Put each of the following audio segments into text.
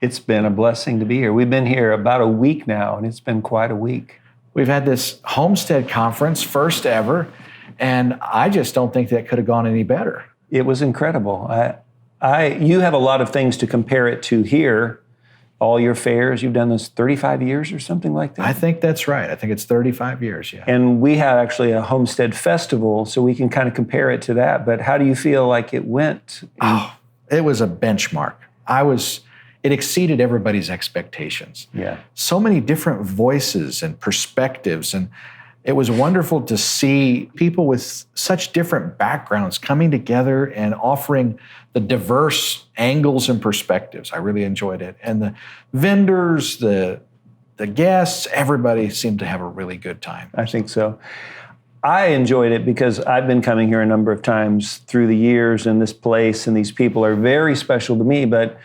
It's been a blessing to be here. We've been here about a week now, and it's been quite a week. We've had this Homestead Conference, first ever, and I just don't think that could have gone any better. It was incredible. You have a lot of things to compare it to here. All your fairs, you've done this 35 years or something like that? I think that's right. I think it's 35 years, yeah. And we have actually a Homestead Festival, so we can kind of compare it to that. But how do you feel like it went? Oh, it was a benchmark. It exceeded everybody's expectations. Yeah. So many different voices and perspectives, and it was wonderful to see people with such different backgrounds coming together and offering the diverse angles and perspectives. I really enjoyed it. And the vendors, the guests, everybody seemed to have a really good time. I think so. I enjoyed it because I've been coming here a number of times through the years, and this place and these people are very special to me. But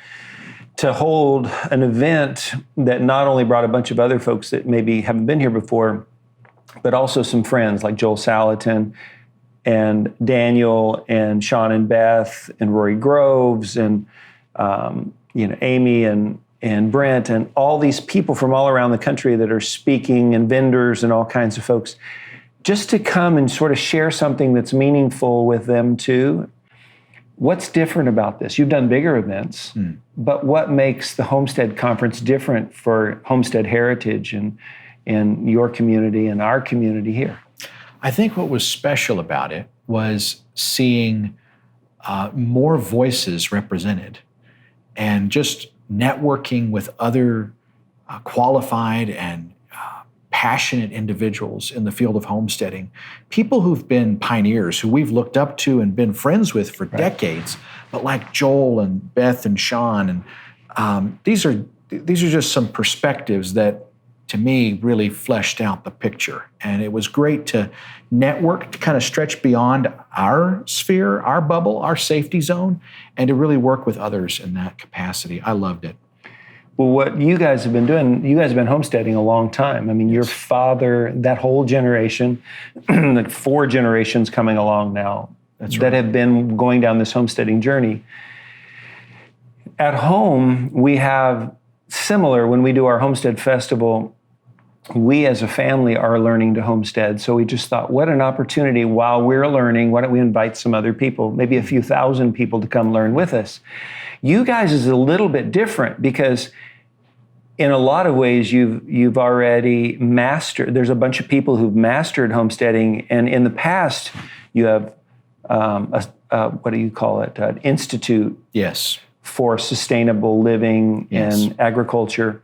to hold an event that not only brought a bunch of other folks that maybe haven't been here before, but also some friends like Joel Salatin and Daniel and Sean and Beth and Rory Groves and Amy and Brent and all these people from all around the country that are speaking, and vendors and all kinds of folks, just to come and sort of share something that's meaningful with them too. What's different about this? You've done bigger events, but what makes the Homestead Conference different for Homestead Heritage and your community and our community here? I think what was special about it was seeing more voices represented and just networking with other qualified and passionate individuals in the field of homesteading, people who've been pioneers, who we've looked up to and been friends with for decades, but like Joel and Beth and Sean, and these are just some perspectives that, to me, really fleshed out the picture. And it was great to network, to kind of stretch beyond our sphere, our bubble, our safety zone, and to really work with others in that capacity. I loved it. Well, what you guys have been doing, you guys have been homesteading a long time. I mean, your father, that whole generation, like 4 generations coming along now, that have been going down this homesteading journey. At home, we have similar, when we do our Homestead Festival, we as a family are learning to homestead. So we just thought, what an opportunity while we're learning, why don't we invite some other people, maybe a few thousand people to come learn with us. You guys is a little bit different because in a lot of ways you've already mastered, there's a bunch of people who've mastered homesteading, and in the past you have, what do you call it, an institute for sustainable living and agriculture.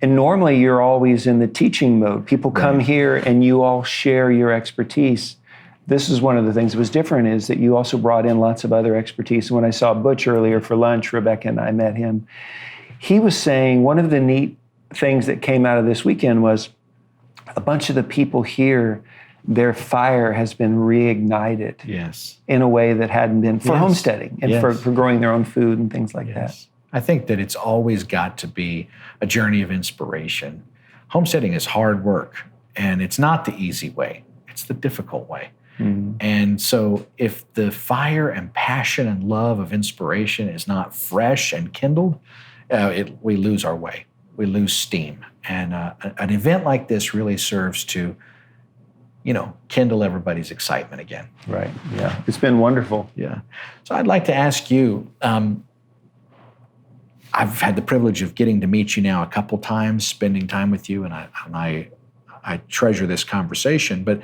And normally you're always in the teaching mode. People come here and you all share your expertise. This is one of the things that was different, is that you also brought in lots of other expertise. And when I saw Butch earlier for lunch, Rebecca and I met him, he was saying one of the neat things that came out of this weekend was a bunch of the people here, their fire has been reignited in a way that hadn't been for homesteading and for growing their own food and things like that. I think that it's always got to be a journey of inspiration. Homesteading is hard work, and it's not the easy way. It's the difficult way. And so if the fire and passion and love of inspiration is not fresh and kindled, we lose our way. We lose steam. And an event like this really serves to, kindle everybody's excitement again. Right, yeah. It's been wonderful. Yeah. So I'd like to ask you, I've had the privilege of getting to meet you now a couple times, spending time with you, and I treasure this conversation, but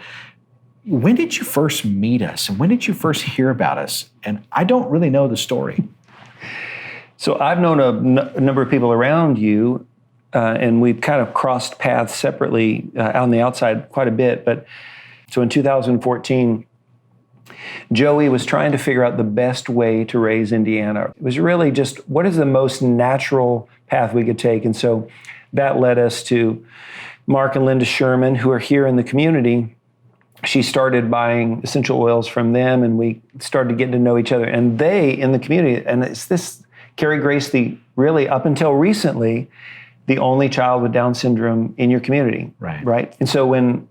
when did you first meet us, and when did you first hear about us? And I don't really know the story. So I've known a number of people around you, and we've kind of crossed paths separately on the outside quite a bit. But so in 2014, Joey was trying to figure out the best way to raise Indiana. It was really just, what is the most natural path we could take? And so that led us to Mark and Linda Sherman, who are here in the community. She started buying essential oils from them, and we started getting to know each other. And they, in the community, and it's this, Carrie Grace, really up until recently, the only child with Down syndrome in your community, right? And so when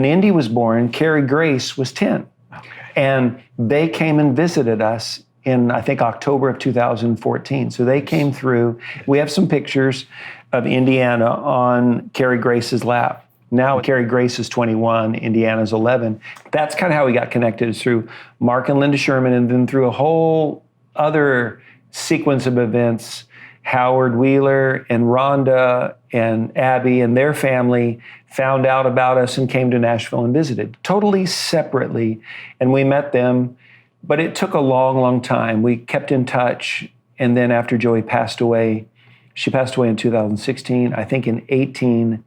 Indy was born, Carrie Grace was 10. Okay. And they came and visited us in I think October of 2014. So they came through. We have some pictures of Indiana on Carrie Grace's lap. Now Carrie Grace is 21, Indiana's 11. That's kind of how we got connected, is through Mark and Linda Sherman, and then through a whole other sequence of events. Howard Wheeler and Rhonda and Abby and their family found out about us and came to Nashville and visited, totally separately. And we met them, but it took a long, long time. We kept in touch. And then after Joey passed away, she passed away in 2016. I think in 18,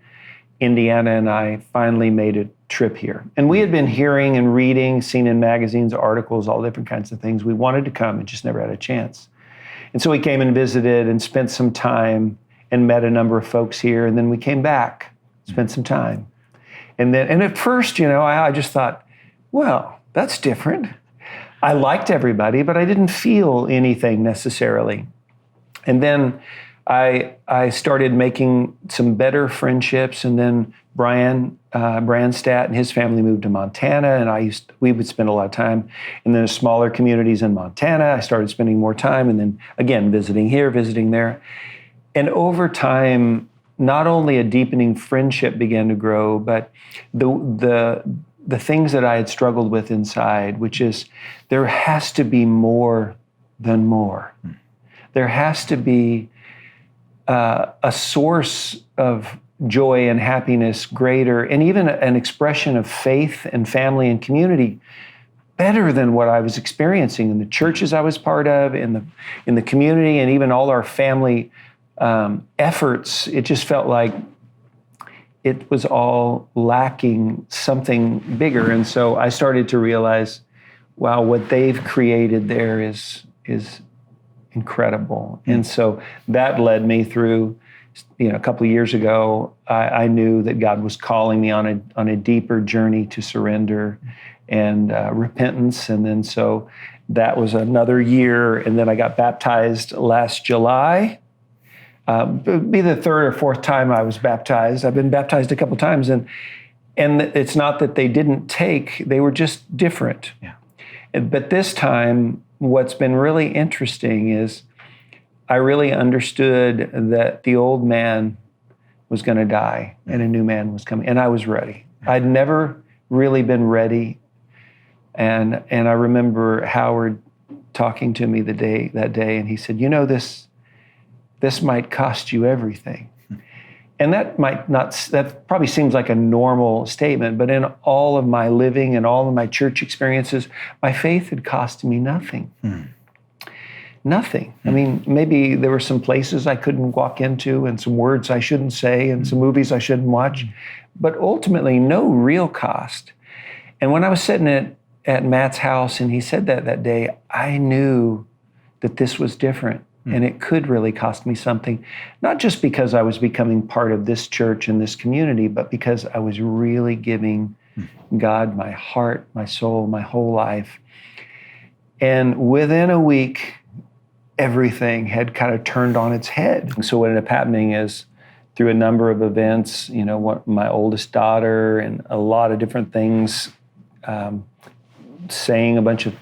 Indiana and I finally made a trip here. And we had been hearing and reading, seen in magazines, articles, all different kinds of things. We wanted to come and just never had a chance. And so we came and visited and spent some time and met a number of folks here. And then we came back, spent some time. And at first, I just thought, well, that's different. I liked everybody, but I didn't feel anything necessarily. And then I started making some better friendships, and then Brian Branstad and his family moved to Montana, and we would spend a lot of time in the smaller communities in Montana. I started spending more time, and then again visiting here, visiting there, and over time, not only a deepening friendship began to grow, but the things that I had struggled with inside, which is there has to be more than more. There has to be a source of joy and happiness greater, and even an expression of faith and family and community better than what I was experiencing in the churches I was part of, in the community, and even all our family efforts. It just felt like it was all lacking something bigger. And so I started to realize, wow, what they've created there is incredible. And so that led me through, a couple of years ago, I knew that God was calling me on a deeper journey to surrender and repentance. And then so that was another year. And then I got baptized last July. It would be the third or fourth time I was baptized. I've been baptized a couple of times. And it's not that they didn't take, they were just different. Yeah. But this time, what's been really interesting is I really understood that the old man was going to die and a new man was coming, and I was ready. I'd never really been ready, and I remember Howard talking to me that day, and he said, this might cost you everything. And that probably seems like a normal statement, but in all of my living and all of my church experiences, my faith had cost me nothing. Nothing. I mean, maybe there were some places I couldn't walk into and some words I shouldn't say and some movies I shouldn't watch, but ultimately no real cost. And when I was sitting at Matt's house and he said that day, I knew that this was different. And it could really cost me something, not just because I was becoming part of this church and this community, but because I was really giving God my heart, my soul, my whole life. And within a week, everything had kind of turned on its head. So what ended up happening is, through a number of events, my oldest daughter and a lot of different things, saying a bunch of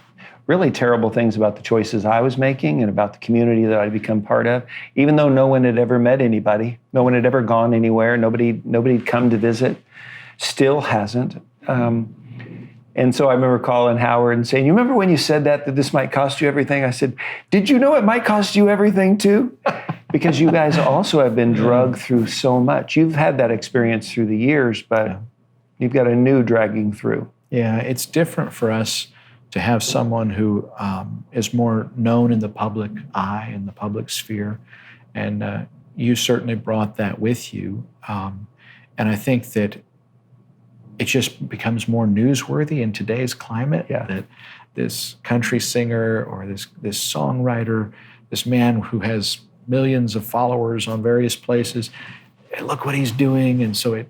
really terrible things about the choices I was making and about the community that I'd become part of, even though no one had ever met anybody, no one had ever gone anywhere, nobody'd come to visit, still hasn't. And so I remember calling Howard and saying, you remember when you said that this might cost you everything? I said, did you know it might cost you everything too? Because you guys also have been drugged through so much. You've had that experience through the years, but you've got a new dragging through. Yeah, it's different for us to have someone who is more known in the public eye, in the public sphere. And you certainly brought that with you. And I think that it just becomes more newsworthy in today's climate that this country singer or this songwriter, this man who has millions of followers on various places, look what he's doing. And so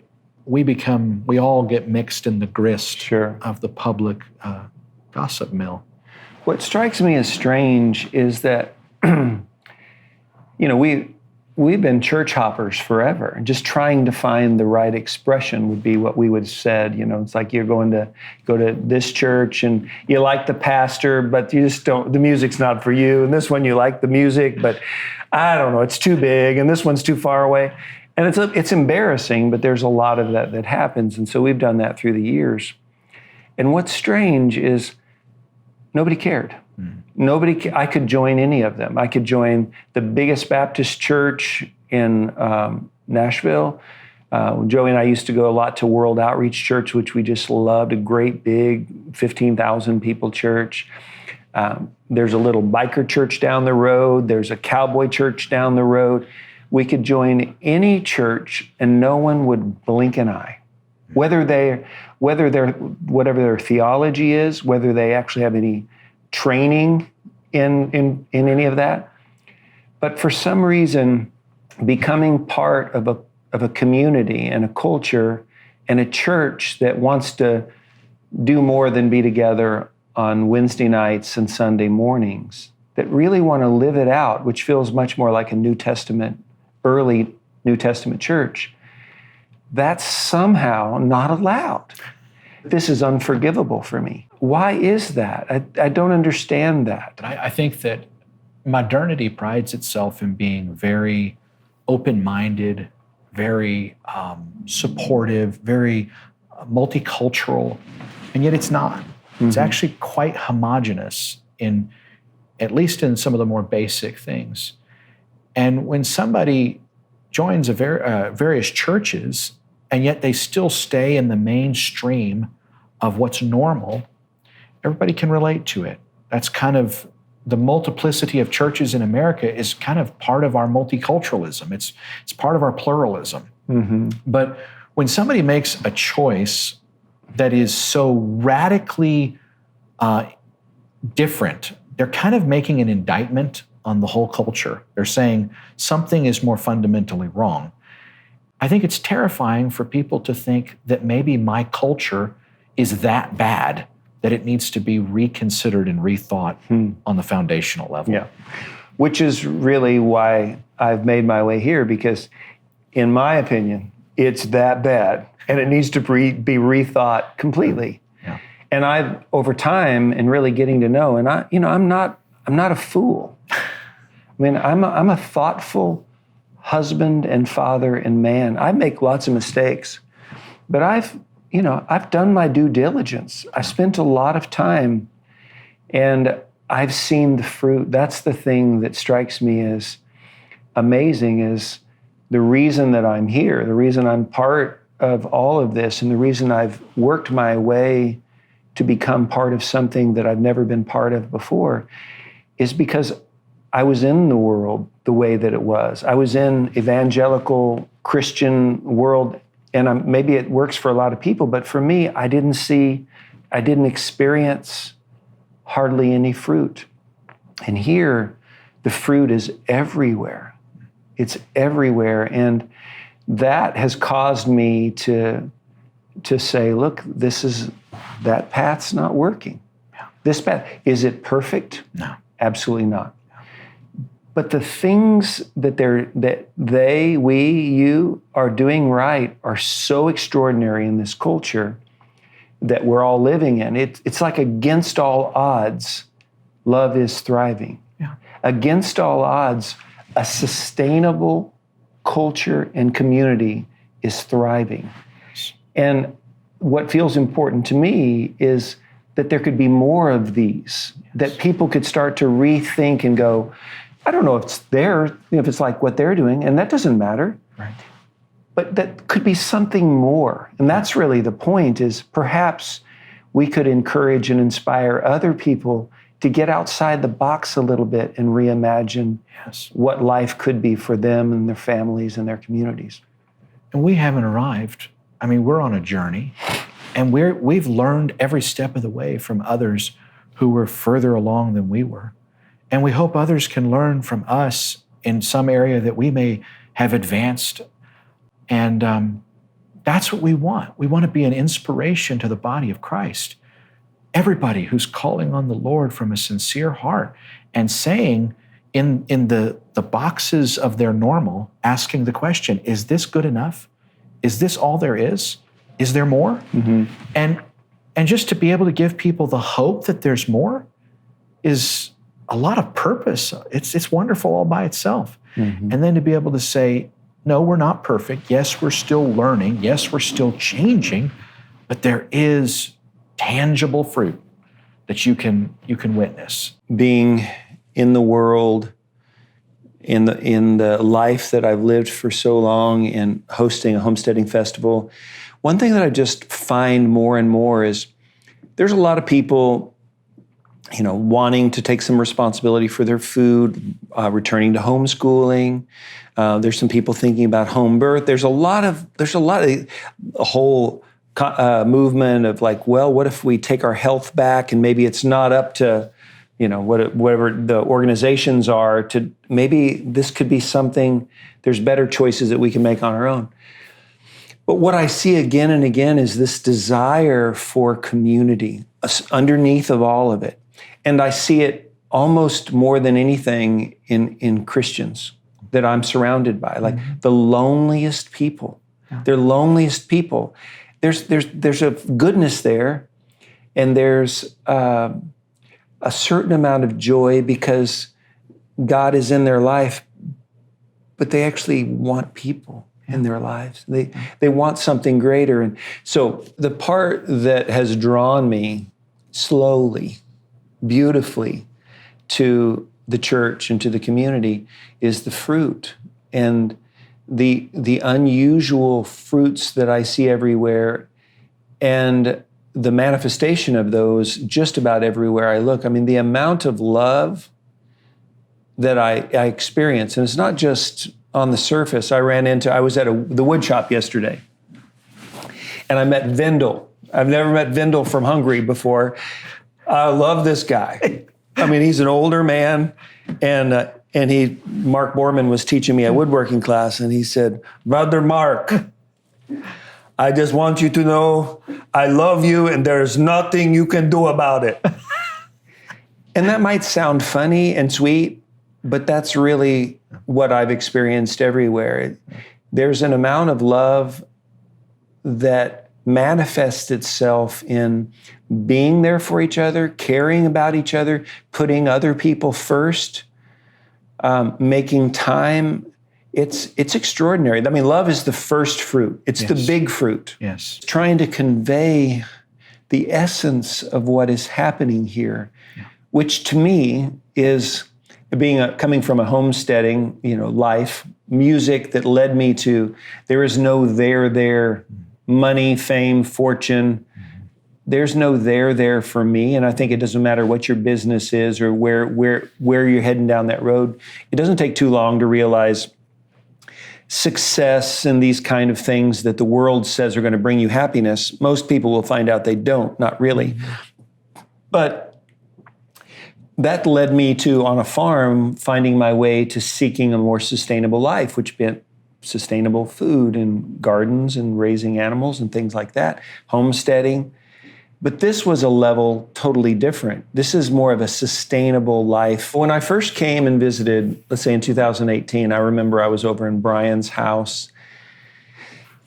we all get mixed in the grist of the public gossip mill. What strikes me as strange is that, we've been church hoppers forever. Just trying to find the right expression would be what we would have said. It's like you're going to go to this church and you like the pastor, but you just don't, the music's not for you. And this one you like the music, but I don't know, it's too big, and this one's too far away. And it's embarrassing, but there's a lot of that happens. And so we've done that through the years. And what's strange is nobody cared. I could join any of them. I could join the biggest Baptist church in Nashville. Joey and I used to go a lot to World Outreach Church, which we just loved, a great big 15,000 people church. There's a little biker church down the road. There's a cowboy church down the road. We could join any church and no one would blink an eye. Whatever their theology is, whether they actually have any training in any of that. But for some reason, becoming part of a community and a culture and a church that wants to do more than be together on Wednesday nights and Sunday mornings, that really want to live it out, which feels much more like a early New Testament church, that's somehow not allowed. This is unforgivable for me. Why is that? I don't understand that. I think that modernity prides itself in being very open-minded, very supportive, very multicultural, and yet it's not. It's actually quite homogenous at least in some of the more basic things. And when somebody joins various churches, and yet they still stay in the mainstream of what's normal, everybody can relate to it. That's kind of the multiplicity of churches in America is kind of part of our multiculturalism. It's part of our pluralism. But when somebody makes a choice that is so radically different, they're kind of making an indictment on the whole culture. They're saying something is more fundamentally wrong. I think it's terrifying for people to think that maybe my culture is that bad that it needs to be reconsidered and rethought on the foundational level. Yeah, which is really why I've made my way here, because in my opinion, it's that bad and it needs to be rethought completely. Yeah. And I've, over time and really getting to know, and I'm not a fool. I mean, I'm a thoughtful husband and father and man. I make lots of mistakes, but I've done my due diligence. I spent a lot of time and I've seen the fruit. That's the thing that strikes me as amazing, is the reason that I'm here, the reason I'm part of all of this, and the reason I've worked my way to become part of something that I've never been part of before, is because I was in the world the way that it was. I was in evangelical Christian world, and maybe it works for a lot of people, but for me, I didn't experience hardly any fruit. And here, the fruit is everywhere. It's everywhere, and that has caused me to say, look, that path's not working. Yeah. This path, is it perfect? No. Absolutely not. But the things that you are doing right are so extraordinary in this culture that we're all living in. It's like against all odds, love is thriving. Yeah. Against all odds, a sustainable culture and community is thriving. And what feels important to me is that there could be more of these, that people could start to rethink and go, I don't know if it's if it's like what they're doing, and that doesn't matter. Right. But that could be something more. And that's really the point, is perhaps we could encourage and inspire other people to get outside the box a little bit and reimagine what life could be for them and their families and their communities. And we haven't arrived. I mean, we're on a journey, and we've learned every step of the way from others who were further along than we were. And we hope others can learn from us in some area that we may have advanced. And that's what we want. We want to be an inspiration to the body of Christ. Everybody who's calling on the Lord from a sincere heart and saying, in the boxes of their normal, asking the question, is this good enough? Is this all there is? Is there more? Mm-hmm. And just to be able to give people the hope that there's more is a lot of purpose. It's wonderful all by itself. Mm-hmm. And then to be able to say, no, we're not perfect. Yes, we're still learning. Yes, we're still changing, but there is tangible fruit that you can witness. Being in the world, in the life that I've lived for so long, and hosting a homesteading festival, one thing that I just find more and more is there's a lot of people, wanting to take some responsibility for their food, returning to homeschooling. There's some people thinking about home birth. There's a whole movement of like, well, what if we take our health back, and maybe it's not up to whatever the organizations are, to maybe this could be something, there's better choices that we can make on our own. But what I see again and again is this desire for community underneath of all of it. And I see it almost more than anything in Christians that I'm surrounded by, like the loneliest people. They're loneliest people. There's a goodness there, and there's a certain amount of joy because God is in their life, but they actually want people in their lives. They want something greater. And so the part that has drawn me slowly, beautifully to the church and to the community is the fruit and the unusual fruits that I see everywhere, and the manifestation of those just about everywhere I look. I mean, the amount of love that I experience, and it's not just on the surface. I was at the wood shop yesterday, and I met Vendel. I've never met Vendel from Hungary before. I love this guy. I mean, he's an older man, and Mark Borman was teaching me a woodworking class, and he said, "Brother Mark, I just want you to know I love you, and there's nothing you can do about it." And that might sound funny and sweet, but that's really what I've experienced everywhere. There's an amount of love that manifests itself in being there for each other, caring about each other, putting other people first, making time. It's extraordinary. I mean, love is the first fruit. It's the big fruit. Yes. Trying to convey the essence of what is happening here, which to me is coming from a homesteading, life, music that led me to, there is no there, money, fame, fortune. There's no there for me. And I think it doesn't matter what your business is or where you're heading down that road. It doesn't take too long to realize success and these kind of things that the world says are going to bring you happiness. Most people will find out they don't, not really. But that led me to, on a farm, finding my way to seeking a more sustainable life, which meant sustainable food and gardens and raising animals and things like that, homesteading. But this was a level totally different. This is more of a sustainable life. When I first came and visited, let's say in 2018, I remember I was over in Brian's house,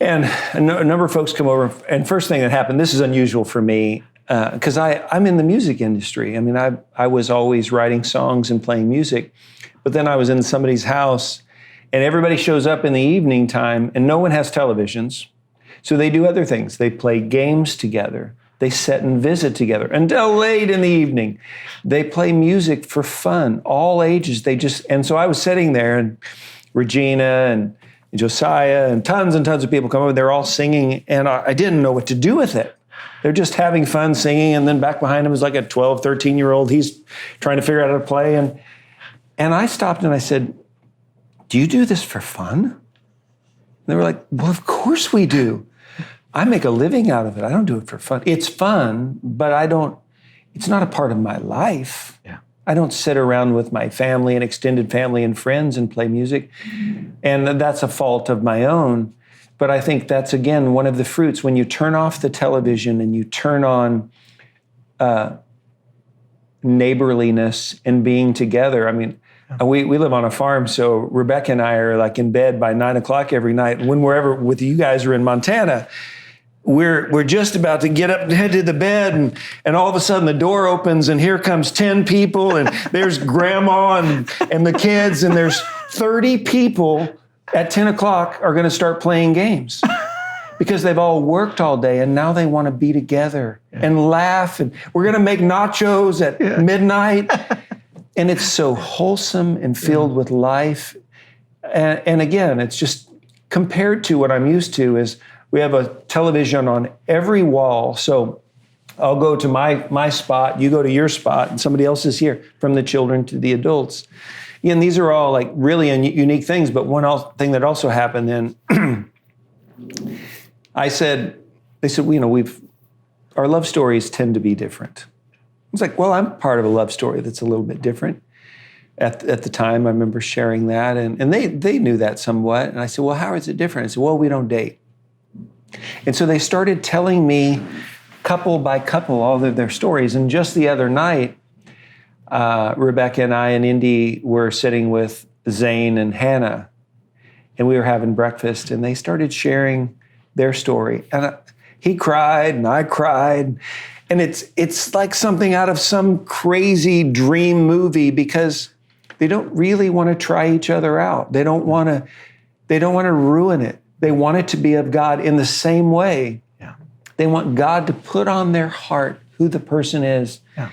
and a number of folks come over, and first thing that happened, this is unusual for me, because I'm in the music industry. I mean, I was always writing songs and playing music, but then I was in somebody's house, and everybody shows up in the evening time, and no one has televisions, so they do other things. They play games together. They sit and visit together until late in the evening. They play music for fun, all ages. And so I was sitting there, and Regina and Josiah and tons of people come over. They're all singing, and I didn't know what to do with it. They're just having fun singing, and then back behind him is like a 12, 13-year-old. He's trying to figure out how to play. And I stopped and I said, "Do you do this for fun?" And they were like, "Well, of course we do. I make a living out of it. I don't do it for fun. It's fun, but it's not a part of my life. Yeah. I don't sit around with my family and extended family and friends and play music. And that's a fault of my own. But I think that's, again, one of the fruits. When you turn off the television and you turn on neighborliness and being together. I mean, We live on a farm, so Rebecca and I are like in bed by 9 o'clock every night. When we're ever with you guys are in Montana, we're just about to get up and head to the bed, and all of a sudden the door opens, and here comes 10 people, and there's grandma and the kids, and there's 30 people at 10 o'clock are going to start playing games. Because they've all worked all day, and now they want to be together and laugh, and we're going to make nachos at midnight. And it's so wholesome and filled with life. And again, it's just compared to what I'm used to is we have a television on every wall. So I'll go to my spot, you go to your spot, and somebody else is here, from the children to the adults. And these are all like really unique things, but one thing that also happened then, they said, our love stories tend to be different. I was like, well, I'm part of a love story that's a little bit different. At the time, I remember sharing that, and they knew that somewhat. And I said, well, how is it different? I said, well, we don't date. And so they started telling me, couple by couple, all of their stories. And just the other night, Rebecca and I and Indy were sitting with Zane and Hannah, and we were having breakfast, and they started sharing their story. And he cried and I cried. And it's like something out of some crazy dream movie, because they don't really want to try each other out. They don't want to ruin it. They want it to be of God in the same way. Yeah. They want God to put on their heart who the person is. Yeah.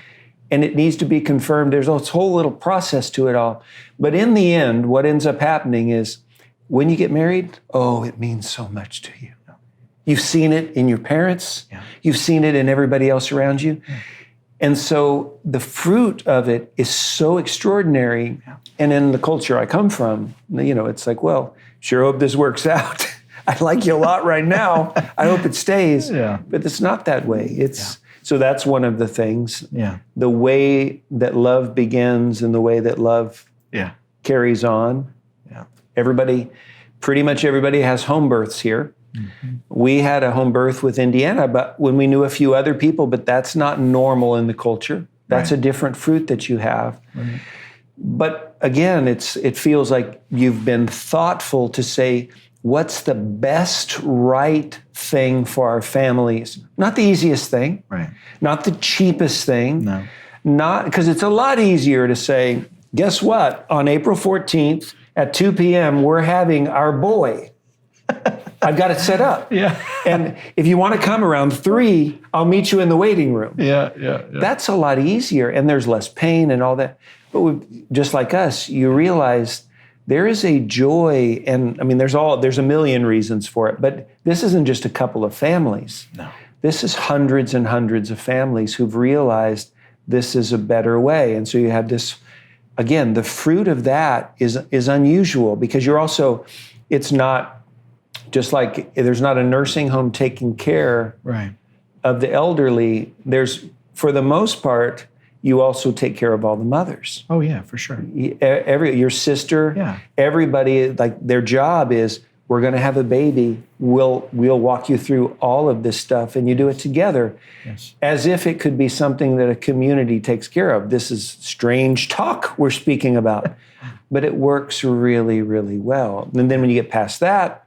And it needs to be confirmed. There's this whole little process to it all. But in the end, what ends up happening is when you get married, it means so much to you. You've seen it in your parents. Yeah. You've seen it in everybody else around you. Yeah. And so the fruit of it is so extraordinary. Yeah. And in the culture I come from, it's like, well, sure hope this works out. I like you a lot right now. I hope it stays. Yeah. But it's not that way. So that's one of the things. Yeah. The way that love begins and the way that love carries on. Yeah. Pretty much everybody has home births here. Mm-hmm. We had a home birth with Indiana, but when we knew a few other people, but that's not normal in the culture. That's a different fruit that you have. Right. But again, it feels like you've been thoughtful to say, what's the best right thing for our families? Not the easiest thing, right? Not the cheapest thing. No. Not because it's a lot easier to say, guess what? On April 14th at 2 p.m., we're having our boy. I've got it set up. Yeah. And if you want to come around 3, I'll meet you in the waiting room. Yeah. That's a lot easier, and there's less pain and all that. But just like us, you realize there is a joy, and I mean, there's a million reasons for it, but this isn't just a couple of families. No. This is hundreds and hundreds of families who've realized this is a better way. And so you have this, again, the fruit of that is unusual, because it's not, just like there's not a nursing home taking care of the elderly, for the most part, you also take care of all the mothers. Oh yeah, for sure. Your sister, everybody, like their job is, we're going to have a baby. We'll walk you through all of this stuff, and you do it together, as if it could be something that a community takes care of. This is strange talk we're speaking about, but it works really, really well. And then when you get past that,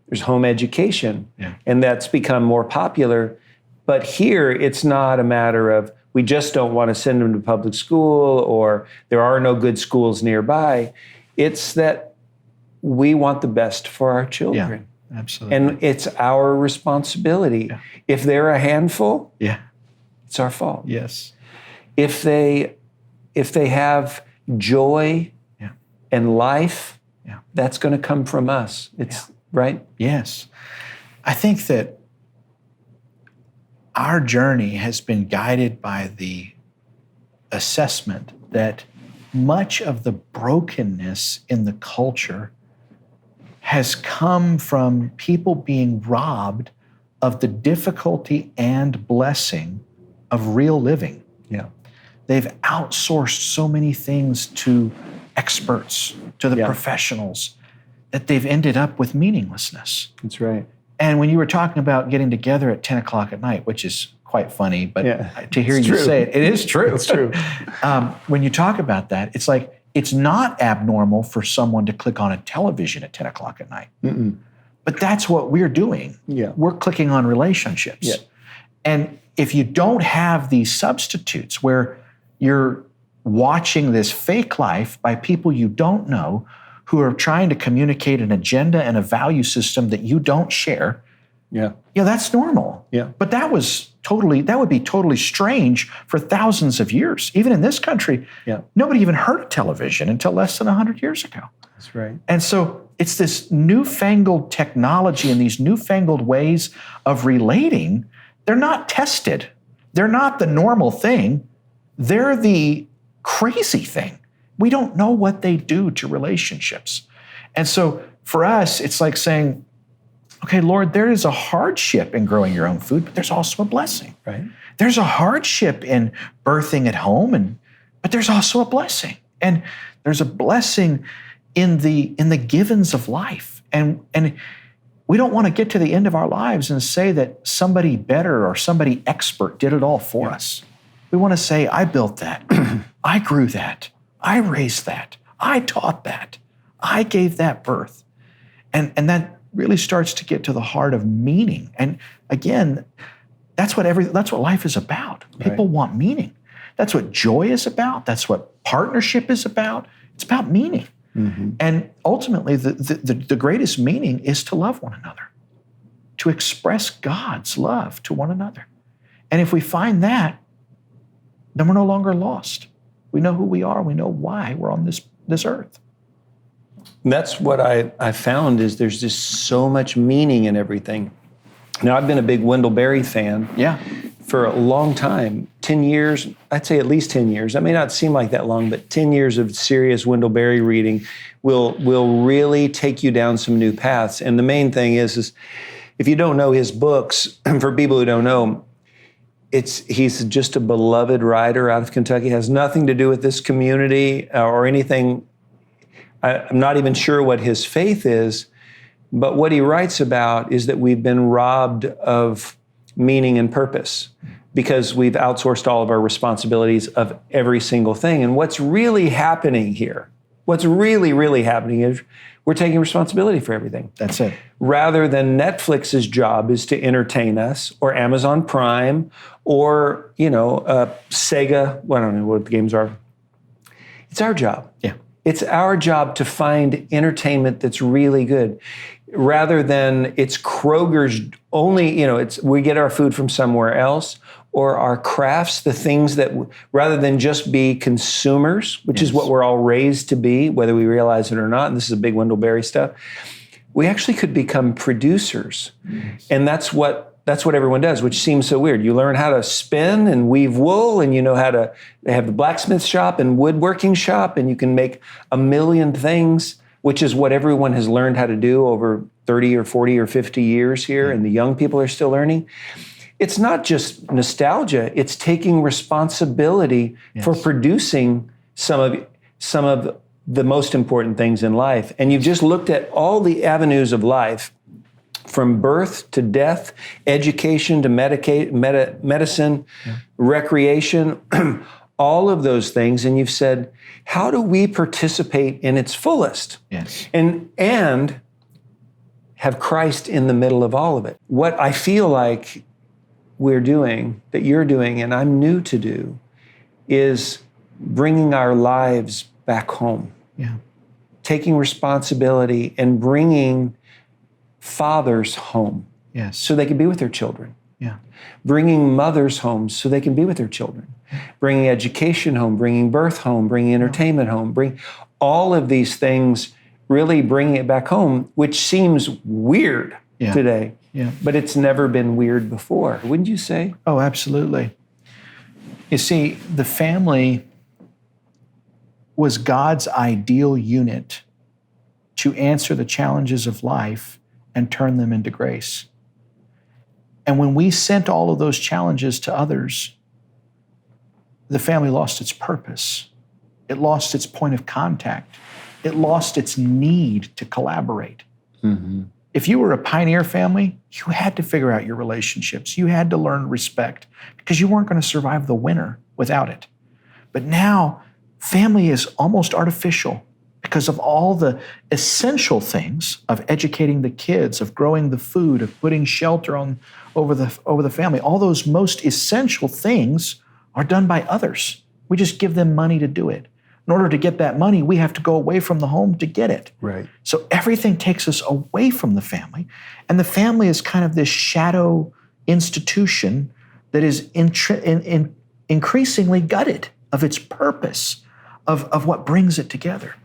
there's home education, and that's become more popular. But here, it's not a matter of, we just don't want to send them to public school, or there are no good schools nearby. It's that we want the best for our children. Yeah, absolutely. And it's our responsibility. Yeah. If they're a handful, it's our fault. Yes. If they have joy and life, that's going to come from us. Right? Yes. I think that our journey has been guided by the assessment that much of the brokenness in the culture has come from people being robbed of the difficulty and blessing of real living. Yeah. They've outsourced so many things to experts, to the professionals, that they've ended up with meaninglessness. That's right. And when you were talking about getting together at 10 o'clock at night, which is quite funny, but to hear you say it, it is true. It's true. When you talk about that, it's like It's not abnormal for someone to click on a television at 10 o'clock at night. But that's what we're doing. Yeah. We're clicking on relationships. Yeah. And if you don't have these substitutes where you're watching this fake life by people you don't know who are trying to communicate an agenda and a value system that you don't share, that's normal. Yeah. But that would be totally strange for thousands of years. Even in this country, nobody even heard of television until less than 100 years ago. That's right. And so it's this newfangled technology and these newfangled ways of relating. They're not tested. They're not the normal thing. They're the crazy thing. We don't know what they do to relationships. And so for us, it's like saying, okay, Lord, there is a hardship in growing your own food, but there's also a blessing. Right. There's a hardship in birthing at home, but there's also a blessing. And there's a blessing in the givens of life. And we don't want to get to the end of our lives and say that somebody better or somebody expert did it all for us. We want to say, I built that. I grew that. I raised that. I taught that. I gave that birth. And that really starts to get to the heart of meaning. And again, that's what life is about. People want meaning. That's what joy is about. That's what partnership is about. It's about meaning. And ultimately, the greatest meaning is to love one another, to express God's love to one another. And if we find that, then we're no longer lost. We know who we are. We know why we're on this earth. That's what I found is there's just so much meaning in everything. Now, I've been a big Wendell Berry fan for a long time, 10 years, I'd say at least 10 years. That may not seem like that long, but 10 years of serious Wendell Berry reading will really take you down some new paths. And the main thing is if you don't know his books, for people who don't know, he's just a beloved writer out of Kentucky. It has nothing to do with this community or anything. I'm not even sure what his faith is, but what he writes about is that we've been robbed of meaning and purpose because we've outsourced all of our responsibilities of every single thing. And what's really happening here, what's really, really happening is we're taking responsibility for everything. That's it. Rather than Netflix's job is to entertain us, or Amazon Prime, or, Sega, I don't know what the games are. It's our job. Yeah. It's our job to find entertainment that's really good. Rather than it's Kroger's only, we get our food from somewhere else, or our crafts, the things that, rather than just be consumers, which is what we're all raised to be, whether we realize it or not, and this is a big Wendell Berry stuff, we actually could become producers. And that's what everyone does, which seems so weird. You learn how to spin and weave wool, and you know how to have the blacksmith shop and woodworking shop, and you can make a million things, which is what everyone has learned how to do over 30 or 40 or 50 years here, and the young people are still learning. It's not just nostalgia, it's taking responsibility for producing some of the most important things in life. And you've just looked at all the avenues of life, from birth to death, education to medicine, recreation, all of those things. And you've said, how do we participate in its fullest? Yes. And have Christ in the middle of all of it. What I feel like we're doing, that you're doing, and I'm new to do, is bringing our lives back home. Yeah. Taking responsibility and bringing fathers home. Yes. So they can be with their children. Yeah. Bringing mothers home so they can be with their children. Bringing education home, bringing birth home, bringing entertainment home, bring all of these things, really bringing it back home, which seems weird today. Yeah. But it's never been weird before, wouldn't you say? Oh, absolutely. You see, the family was God's ideal unit to answer the challenges of life and turn them into grace. And when we sent all of those challenges to others, the family lost its purpose. It lost its point of contact. It lost its need to collaborate. Mm-hmm. If you were a pioneer family, you had to figure out your relationships. You had to learn respect because you weren't going to survive the winter without it. But now family is almost artificial because of all the essential things of educating the kids, of growing the food, of putting shelter over the family. All those most essential things are done by others. We just give them money to do it. In order to get that money, we have to go away from the home to get it. Right. So everything takes us away from the family. And the family is kind of this shadow institution that is increasingly gutted of its purpose, of what brings it together.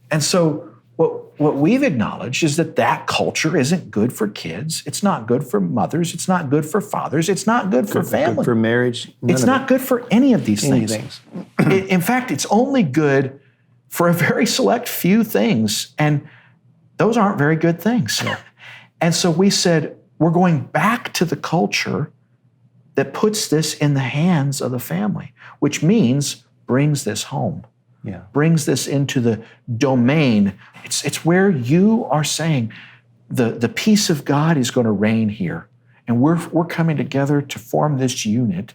And so what we've acknowledged is that culture isn't good for kids. It's not good for mothers. It's not good for fathers. It's not good for family. Good for marriage. It's not good for any of these things. In fact, it's only good for a very select few things. And those aren't very good things. Yeah. And so we said, we're going back to the culture that puts this in the hands of the family, which means brings this home. Yeah. Brings this into the domain. It's where you are saying the peace of God is going to reign here. And we're coming together to form this unit.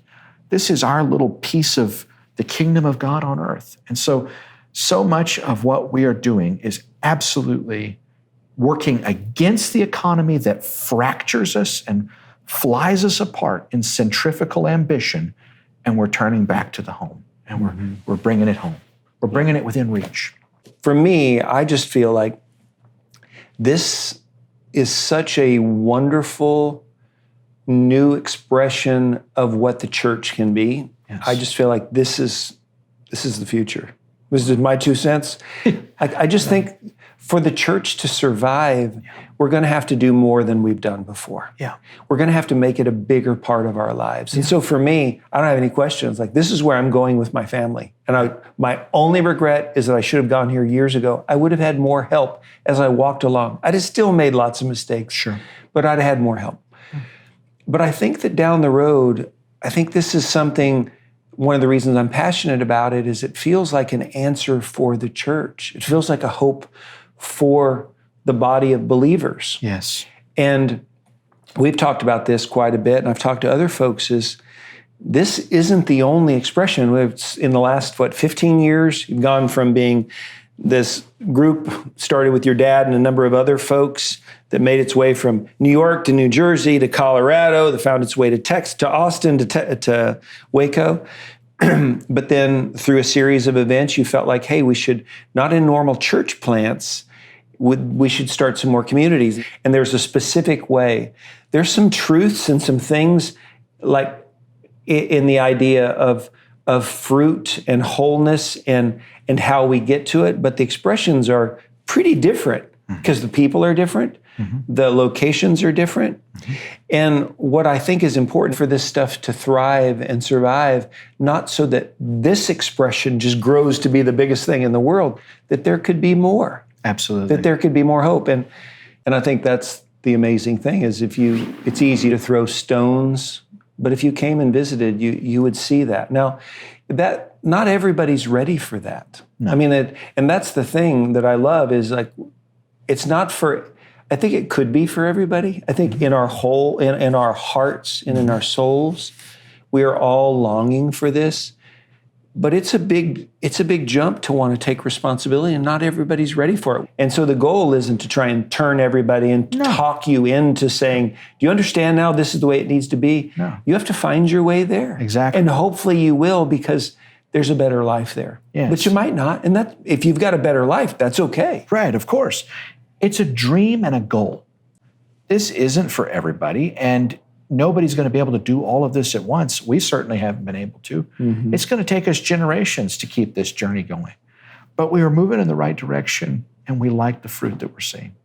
This is our little piece of the kingdom of God on earth. And so much of what we are doing is absolutely working against the economy that fractures us and flies us apart in centrifugal ambition. And we're turning back to the home. And we're bringing it home. We're bringing it within reach. For me, I just feel like this is such a wonderful new expression of what the church can be. Yes. I just feel like this is the future. This is my 2 cents. I just think for the church to survive, we're going to have to do more than we've done before. Yeah. We're going to have to make it a bigger part of our lives. And so for me, I don't have any questions. Like, this is where I'm going with my family. And my only regret is that I should have gone here years ago. I would have had more help as I walked along. I'd have still made lots of mistakes. Sure. But I'd have had more help. But I think that down the road, I think this is something, one of the reasons I'm passionate about it is it feels like an answer for the church. It feels like a hope for the body of believers. Yes. And we've talked about this quite a bit, and I've talked to other folks, is this isn't the only expression. In the last, 15 years, you've gone from being this group, started with your dad and a number of other folks, that made its way from New York to New Jersey to Colorado, that found its way to Texas, to Austin, to Waco. But then through a series of events, you felt like, hey, we should, not in normal church plants, we should start some more communities. And there's a specific way. There's some truths and some things like in the idea of fruit and wholeness and how we get to it, but the expressions are pretty different because the people are different, the locations are different. And what I think is important for this stuff to thrive and survive, not so that this expression just grows to be the biggest thing in the world, that there could be more. Absolutely. That there could be more hope. And I think that's the amazing thing is it's easy to throw stones, but if you came and visited, you would see that. Now, that not everybody's ready for that. No. I mean, and that's the thing that I love is like, it's not for, I think it could be for everybody. I think in our in our hearts and in our souls, we are all longing for this. But it's a big jump to want to take responsibility, and not everybody's ready for it. And so the goal isn't to try and turn everybody and talk you into saying, do you understand now this is the way it needs to be? No. You have to find your way there. Exactly. And hopefully you will, because there's a better life there. Yes. But you might not. And that if you've got a better life, that's okay. Right, of course. It's a dream and a goal. This isn't for everybody, and nobody's going to be able to do all of this at once. We certainly haven't been able to. Mm-hmm. It's going to take us generations to keep this journey going. But we are moving in the right direction, and we like the fruit that we're seeing.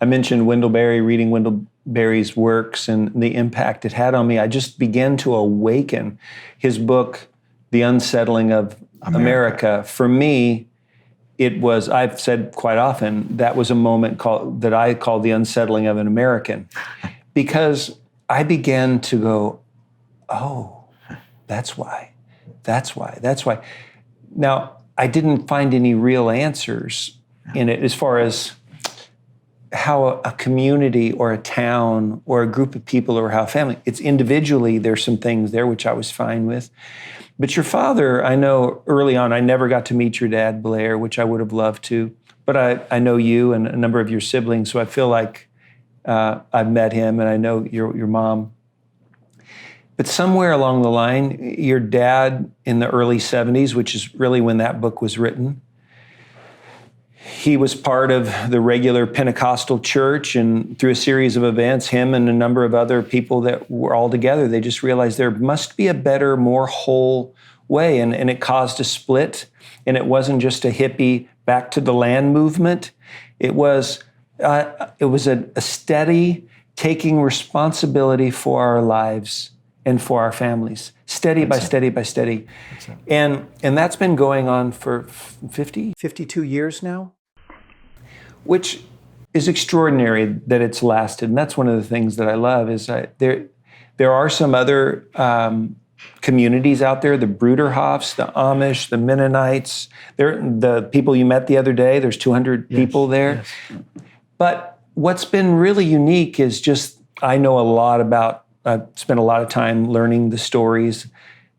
I mentioned Wendell Berry, reading Wendell Berry's works and the impact it had on me. I just began to awaken. His book, The Unsettling of America. For me, it was, I've said quite often, that was a moment that I call the unsettling of an American. Because I began to go, oh, that's why. Now, I didn't find any real answers in it as far as how a community or a town or a group of people or how a family, it's individually, there's some things there which I was fine with. But your father, I know early on, I never got to meet your dad, Blair, which I would have loved to. But I know you and a number of your siblings, so I feel like I've met him and I know your mom. But somewhere along the line, your dad in the early 70s, which is really when that book was written, he was part of the regular Pentecostal church, and through a series of events, him and a number of other people that were all together, they just realized there must be a better, more whole way, and it caused a split. And it wasn't just a hippie back to the land movement. It was a steady taking responsibility for our lives and for our families, steady by steady by steady. And that's been going on for 52 years now, which is extraordinary that it's lasted. And that's one of the things that I love is there are some other communities out there, the Bruderhofs, the Amish, the Mennonites, the people you met the other day, there's 200 people there. Yes. But what's been really unique is just, I know a lot about, I've spent a lot of time learning the stories,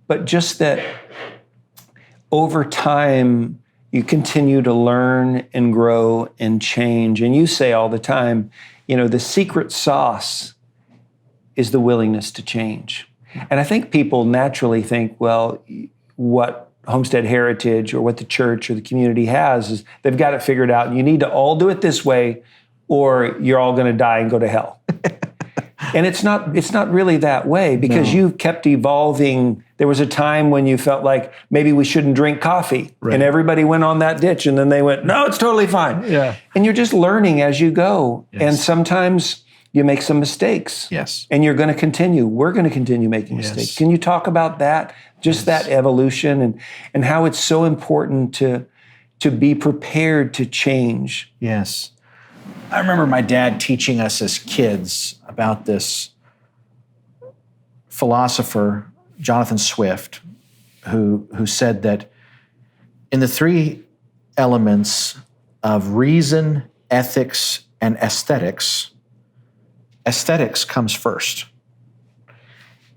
but just that over time, you continue to learn and grow and change. And you say all the time, the secret sauce is the willingness to change. And I think people naturally think, well, what Homestead Heritage or what the church or the community has is they've got it figured out. And you need to all do it this way or you're all going to die and go to hell. And it's not really that way because you've kept evolving. There was a time when you felt like maybe we shouldn't drink coffee and everybody went on that ditch and then they went, no, it's totally fine. Yeah. And you're just learning as you go. Yes. And sometimes you make some mistakes. Yes. And you're going to continue. We're going to continue making mistakes. Can you talk about that? Just that evolution and how it's so important to be prepared to change. Yes. I remember my dad teaching us as kids about this philosopher, Jonathan Swift, who said that in the three elements of reason, ethics, and aesthetics comes first.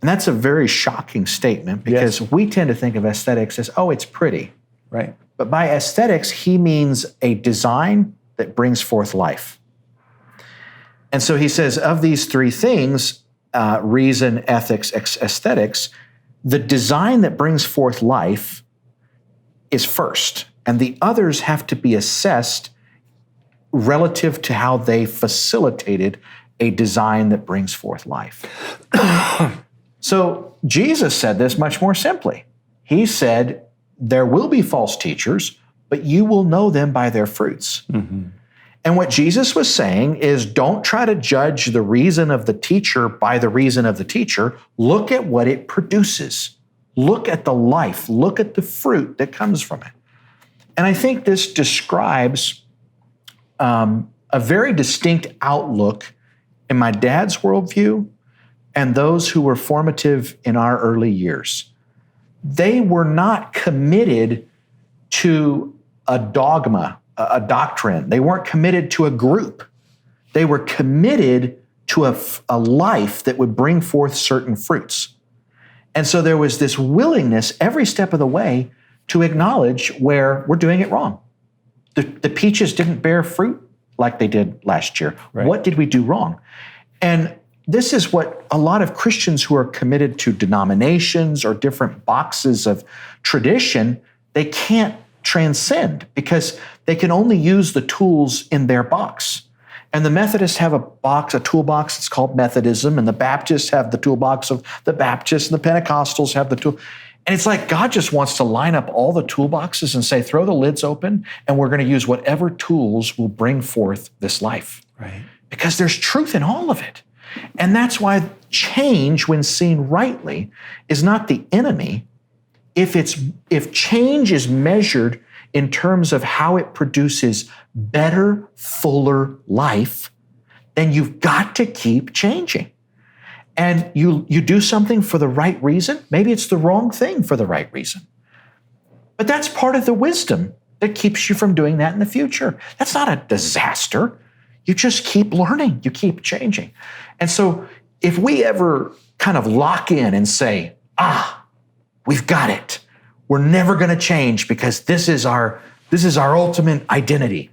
And that's a very shocking statement because we tend to think of aesthetics as, oh, it's pretty. Right. But by aesthetics, he means a design that brings forth life. And so he says, of these three things, reason, ethics, aesthetics, the design that brings forth life is first, and the others have to be assessed relative to how they facilitated a design that brings forth life. So Jesus said this much more simply. He said, there will be false teachers, but you will know them by their fruits. Mm-hmm. And what Jesus was saying is don't try to judge the reason of the teacher by the reason of the teacher. Look at what it produces. Look at the life. Look at the fruit that comes from it. And I think this describes a very distinct outlook in my dad's worldview and those who were formative in our early years. They were not committed to a dogma, a doctrine. They weren't committed to a group. They were committed to a life that would bring forth certain fruits. And so there was this willingness every step of the way to acknowledge where we're doing it wrong. The peaches didn't bear fruit like they did last year. Right. What did we do wrong? And this is what a lot of Christians who are committed to denominations or different boxes of tradition, they can't transcend because they can only use the tools in their box. And the Methodists have a toolbox that's called Methodism, and the Baptists have the toolbox of the Baptists, and the Pentecostals have the tool. And it's like God just wants to line up all the toolboxes and say, throw the lids open, and we're going to use whatever tools will bring forth this life. Right. Because there's truth in all of it. And that's why change, when seen rightly, is not the enemy. If change is measured in terms of how it produces better, fuller life, then you've got to keep changing. And you do something for the right reason. Maybe it's the wrong thing for the right reason. But that's part of the wisdom that keeps you from doing that in the future. That's not a disaster. You just keep learning, you keep changing. And so if we ever kind of lock in and say, we've got it, we're never going to change because this is our ultimate identity.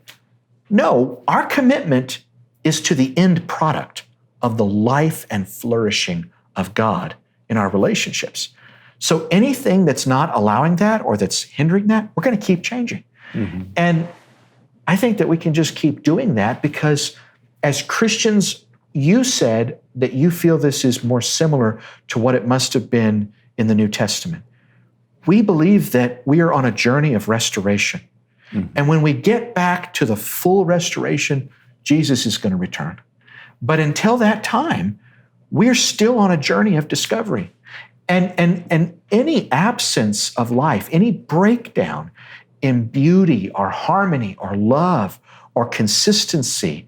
No, our commitment is to the end product of the life and flourishing of God in our relationships. So anything that's not allowing that or that's hindering that, we're going to keep changing. Mm-hmm. And I think that we can just keep doing that because as Christians, you said that you feel this is more similar to what it must have been in the New Testament. We believe that we are on a journey of restoration. Mm-hmm. And when we get back to the full restoration, Jesus is going to return. But until that time, we're still on a journey of discovery. And any absence of life, any breakdown in beauty or harmony or love or consistency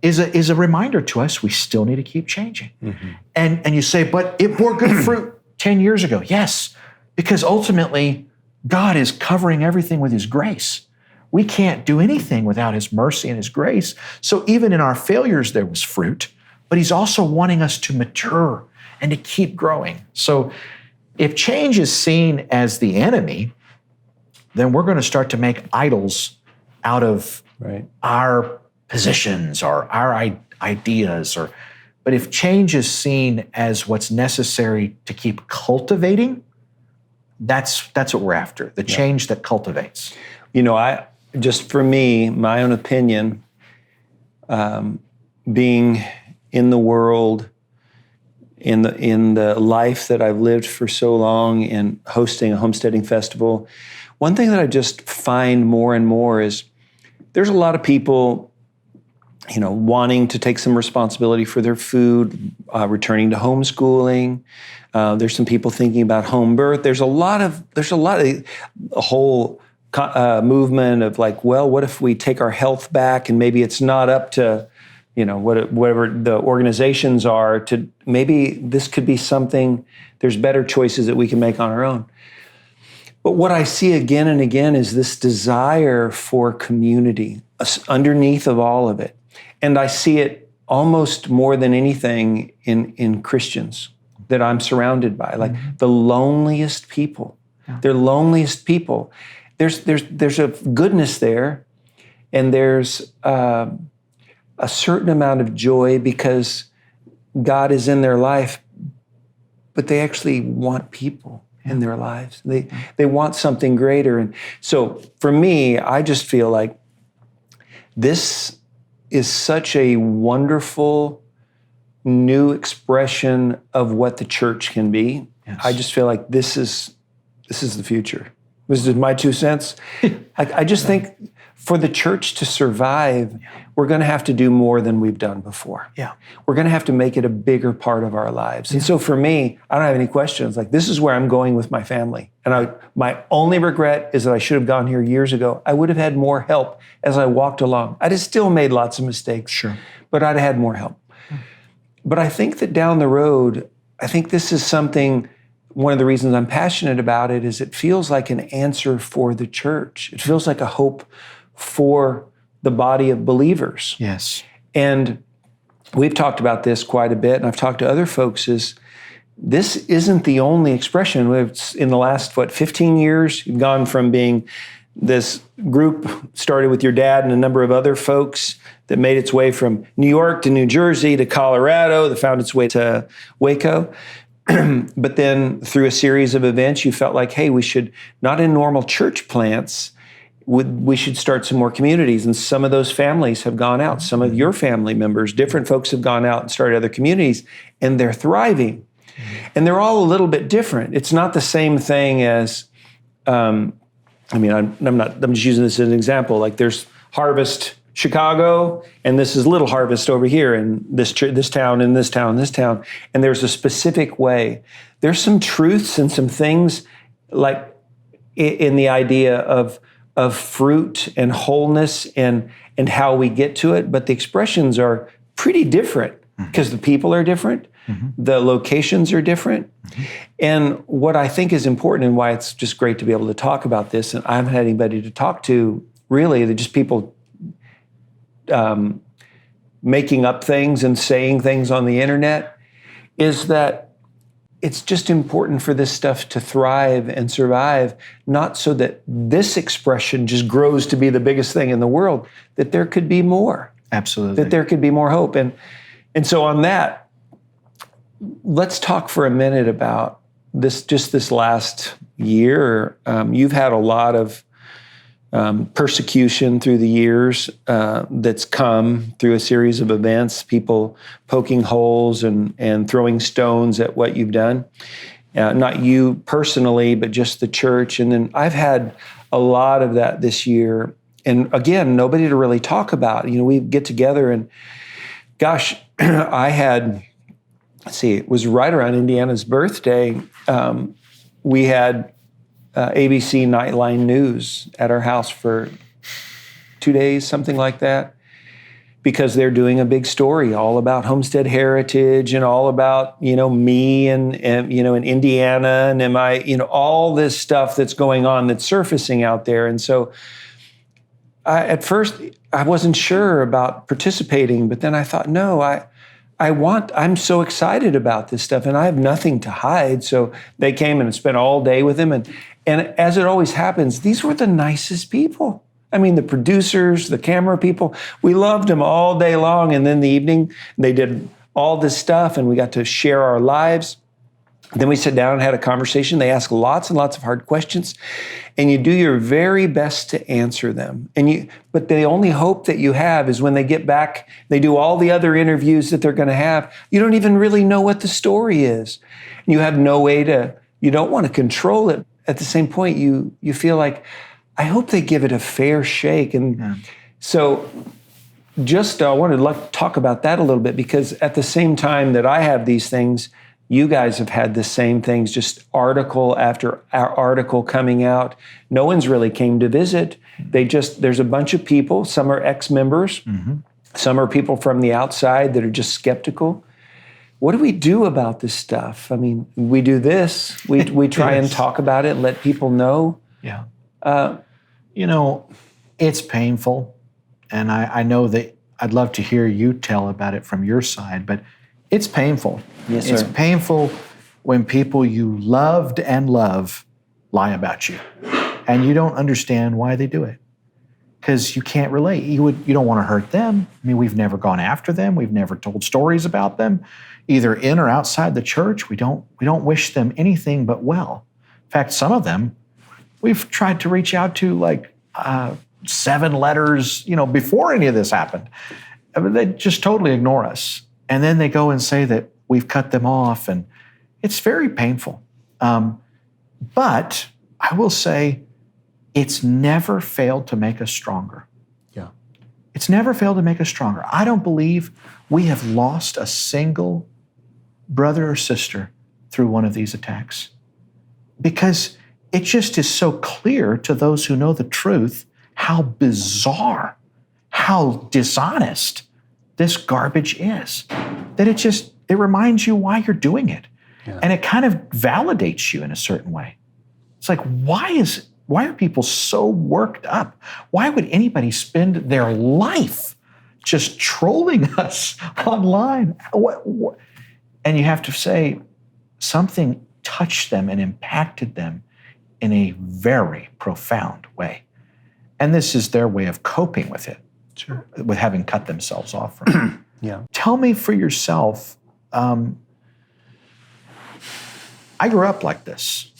is a reminder to us we still need to keep changing. Mm-hmm. And you say, but it bore good fruit 10 years ago. Yes, because ultimately God is covering everything with his grace. We can't do anything without his mercy and his grace. So even in our failures, there was fruit, but he's also wanting us to mature and to keep growing. So if change is seen as the enemy, then we're going to start to make idols out of our positions or our ideas. But if change is seen as what's necessary to keep cultivating, that's what we're after, the change that cultivates. Just for me, my own opinion, being in the world, in the life that I've lived for so long and hosting a homesteading festival, one thing that I just find more and more is there's a lot of people, wanting to take some responsibility for their food, returning to homeschooling. There's some people thinking about home birth. There's a whole movement of like, well, what if we take our health back and maybe it's not up to whatever the organizations are, to maybe this could be something, there's better choices that we can make on our own. But what I see again and again is this desire for community underneath of all of it. And I see it almost more than anything in Christians that I'm surrounded by, like the loneliest people. Yeah. They're loneliest people. There's a goodness there, and there's a certain amount of joy because God is in their life, but they actually want people in their lives. They want something greater. And so for me, I just feel like this is such a wonderful new expression of what the church can be. Yes. I just feel like this is the future. This is my 2 cents. I just think for the church to survive, we're going to have to do more than we've done before. Yeah. We're going to have to make it a bigger part of our lives. And so for me, I don't have any questions. Like, this is where I'm going with my family. And my only regret is that I should have gone here years ago. I would have had more help as I walked along. I'd have still made lots of mistakes. Sure. But I'd have had more help. But I think that down the road, I think this is something, one of the reasons I'm passionate about it is it feels like an answer for the church. It feels like a hope for the body of believers. Yes. And we've talked about this quite a bit, and I've talked to other folks, is this isn't the only expression. In the last, 15 years, you've gone from being this group, started with your dad and a number of other folks, that made its way from New York to New Jersey to Colorado, that found its way to Waco. But then through a series of events, you felt like, hey, we should, not in normal church plants, we should start some more communities. And some of those families have gone out. Some of your family members, different folks have gone out and started other communities, and they're thriving. And they're all a little bit different. It's not the same thing as, I'm just using this as an example. Like, there's Harvest Chicago, and this is Little Harvest over here, and this town, and this town, and this town. And there's a specific way. There's some truths and some things, like in the idea of fruit and wholeness and how we get to it, but the expressions are pretty different because the people are different, the locations are different. And what I think is important, and why it's just great to be able to talk about this, and I haven't had anybody to talk to really, they're just people making up things and saying things on the internet, is that it's just important for this stuff to thrive and survive, not so that this expression just grows to be the biggest thing in the world, that there could be more. Absolutely. That there could be more hope. And so on that, let's talk for a minute about this last year. You've had a lot of persecution through the years that's come through a series of events, people poking holes and throwing stones at what you've done. Not you personally, but just the church. And then I've had a lot of that this year. And again, nobody to really talk about. We get together and gosh, I had, it was right around Indiana's birthday. We had ABC Nightline News at our house for 2 days, something like that, because they're doing a big story all about Homestead Heritage and all about, me and in Indiana and all this stuff that's going on that's surfacing out there. And so at first I wasn't sure about participating, but then I thought, no, I'm so excited about this stuff and I have nothing to hide. So they came and spent all day with him. And as it always happens, these were the nicest people. I mean, the producers, the camera people, we loved them all day long. And then in the evening, they did all this stuff and we got to share our lives. Then we sat down and had a conversation. They ask lots and lots of hard questions and you do your very best to answer them. But the only hope that you have is when they get back, they do all the other interviews that they're going to have. You don't even really know what the story is. You have no way you don't want to control it. At the same point, you feel like, I hope they give it a fair shake. And so just I wanted to talk about that a little bit because at the same time that I have these things, you guys have had the same things, just article after article coming out. No one's really came to visit. There's a bunch of people, some are ex-members, some are people from the outside that are just skeptical. What do we do about this stuff? I mean, we do this, we try and talk about it, let people know. Yeah. It's painful. And I know that I'd love to hear you tell about it from your side, but it's painful. Yes, sir. It's painful when people you loved and love lie about you. And you don't understand why they do it. Because you can't relate. You don't want to hurt them. I mean, we've never gone after them. We've never told stories about them, either in or outside the church. We don't wish them anything but well. In fact, some of them, we've tried to reach out to 7 letters, before any of this happened. I mean, they just totally ignore us. And then they go and say that we've cut them off, and it's very painful. But I will say it's never failed to make us stronger. Yeah. It's never failed to make us stronger. I don't believe we have lost a single brother or sister through one of these attacks because it just is so clear to those who know the truth how bizarre, how dishonest this garbage is, that it reminds you why you're doing it. Yeah. And it kind of validates you in a certain way. It's like, why are people so worked up? Why would anybody spend their life just trolling us online? What? And you have to say, something touched them and impacted them in a very profound way. And this is their way of coping with it. Sure. With having cut themselves off from it. Yeah. Tell me for yourself, I grew up like this.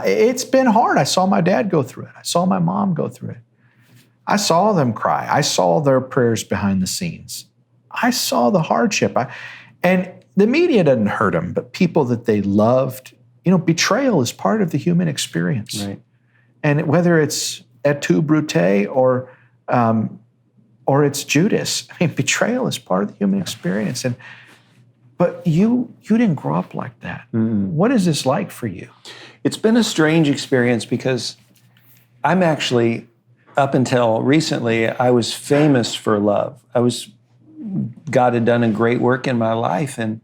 It's been hard. I saw my dad go through it. I saw my mom go through it. I saw them cry. I saw their prayers behind the scenes. I saw the hardship. And the media doesn't hurt them, but people that they loved, betrayal is part of the human experience. Right. And whether it's et tu, Brute, or it's Judas. I mean, betrayal is part of the human experience. But you didn't grow up like that. Mm-hmm. What is this like for you? It's been a strange experience because I'm actually, up until recently, I was famous for love. God had done a great work in my life. And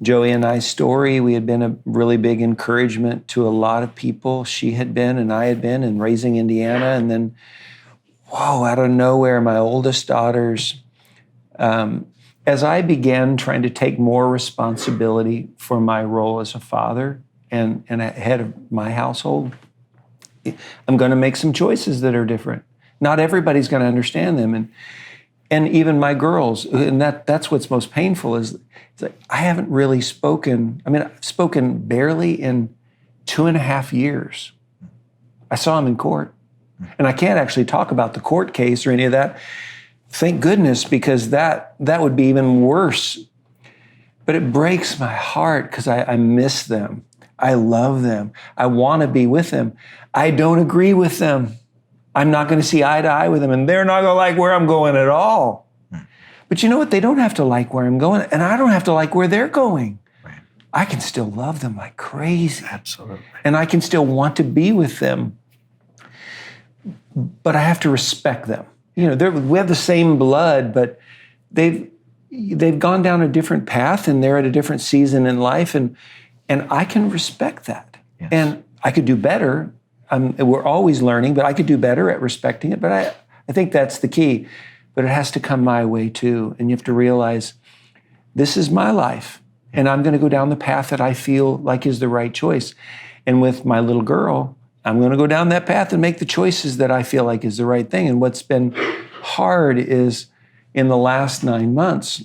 Joey and I's story, we had been a really big encouragement to a lot of people. She had been and I had been in raising Indiana. And then, out of nowhere, my oldest daughter's As I began trying to take more responsibility for my role as a father and a head of my household, I'm going to make some choices that are different. Not everybody's going to understand them. And even my girls, and that's what's most painful is it's like I haven't really spoken. I mean, I've spoken barely in 2.5 years. I saw him in court. And I can't actually talk about the court case or any of that. Thank goodness, because that would be even worse. But it breaks my heart because I miss them. I love them. I want to be with them. I don't agree with them. I'm not going to see eye to eye with them, and they're not going to like where I'm going at all. But you know what? They don't have to like where I'm going, and I don't have to like where they're going. Right. I can still love them like crazy. Absolutely. And I can still want to be with them. But I have to respect them. You know, we have the same blood, but they've gone down a different path, and they're at a different season in life, and I can respect that. Yes. And I could do better. We're always learning, but I could do better at respecting it. But I think that's the key. But it has to come my way too, and you have to realize this is my life, and I'm going to go down the path that I feel like is the right choice. And with my little girl, I'm going to go down that path and make the choices that I feel like is the right thing. And what's been hard is in the last 9 months,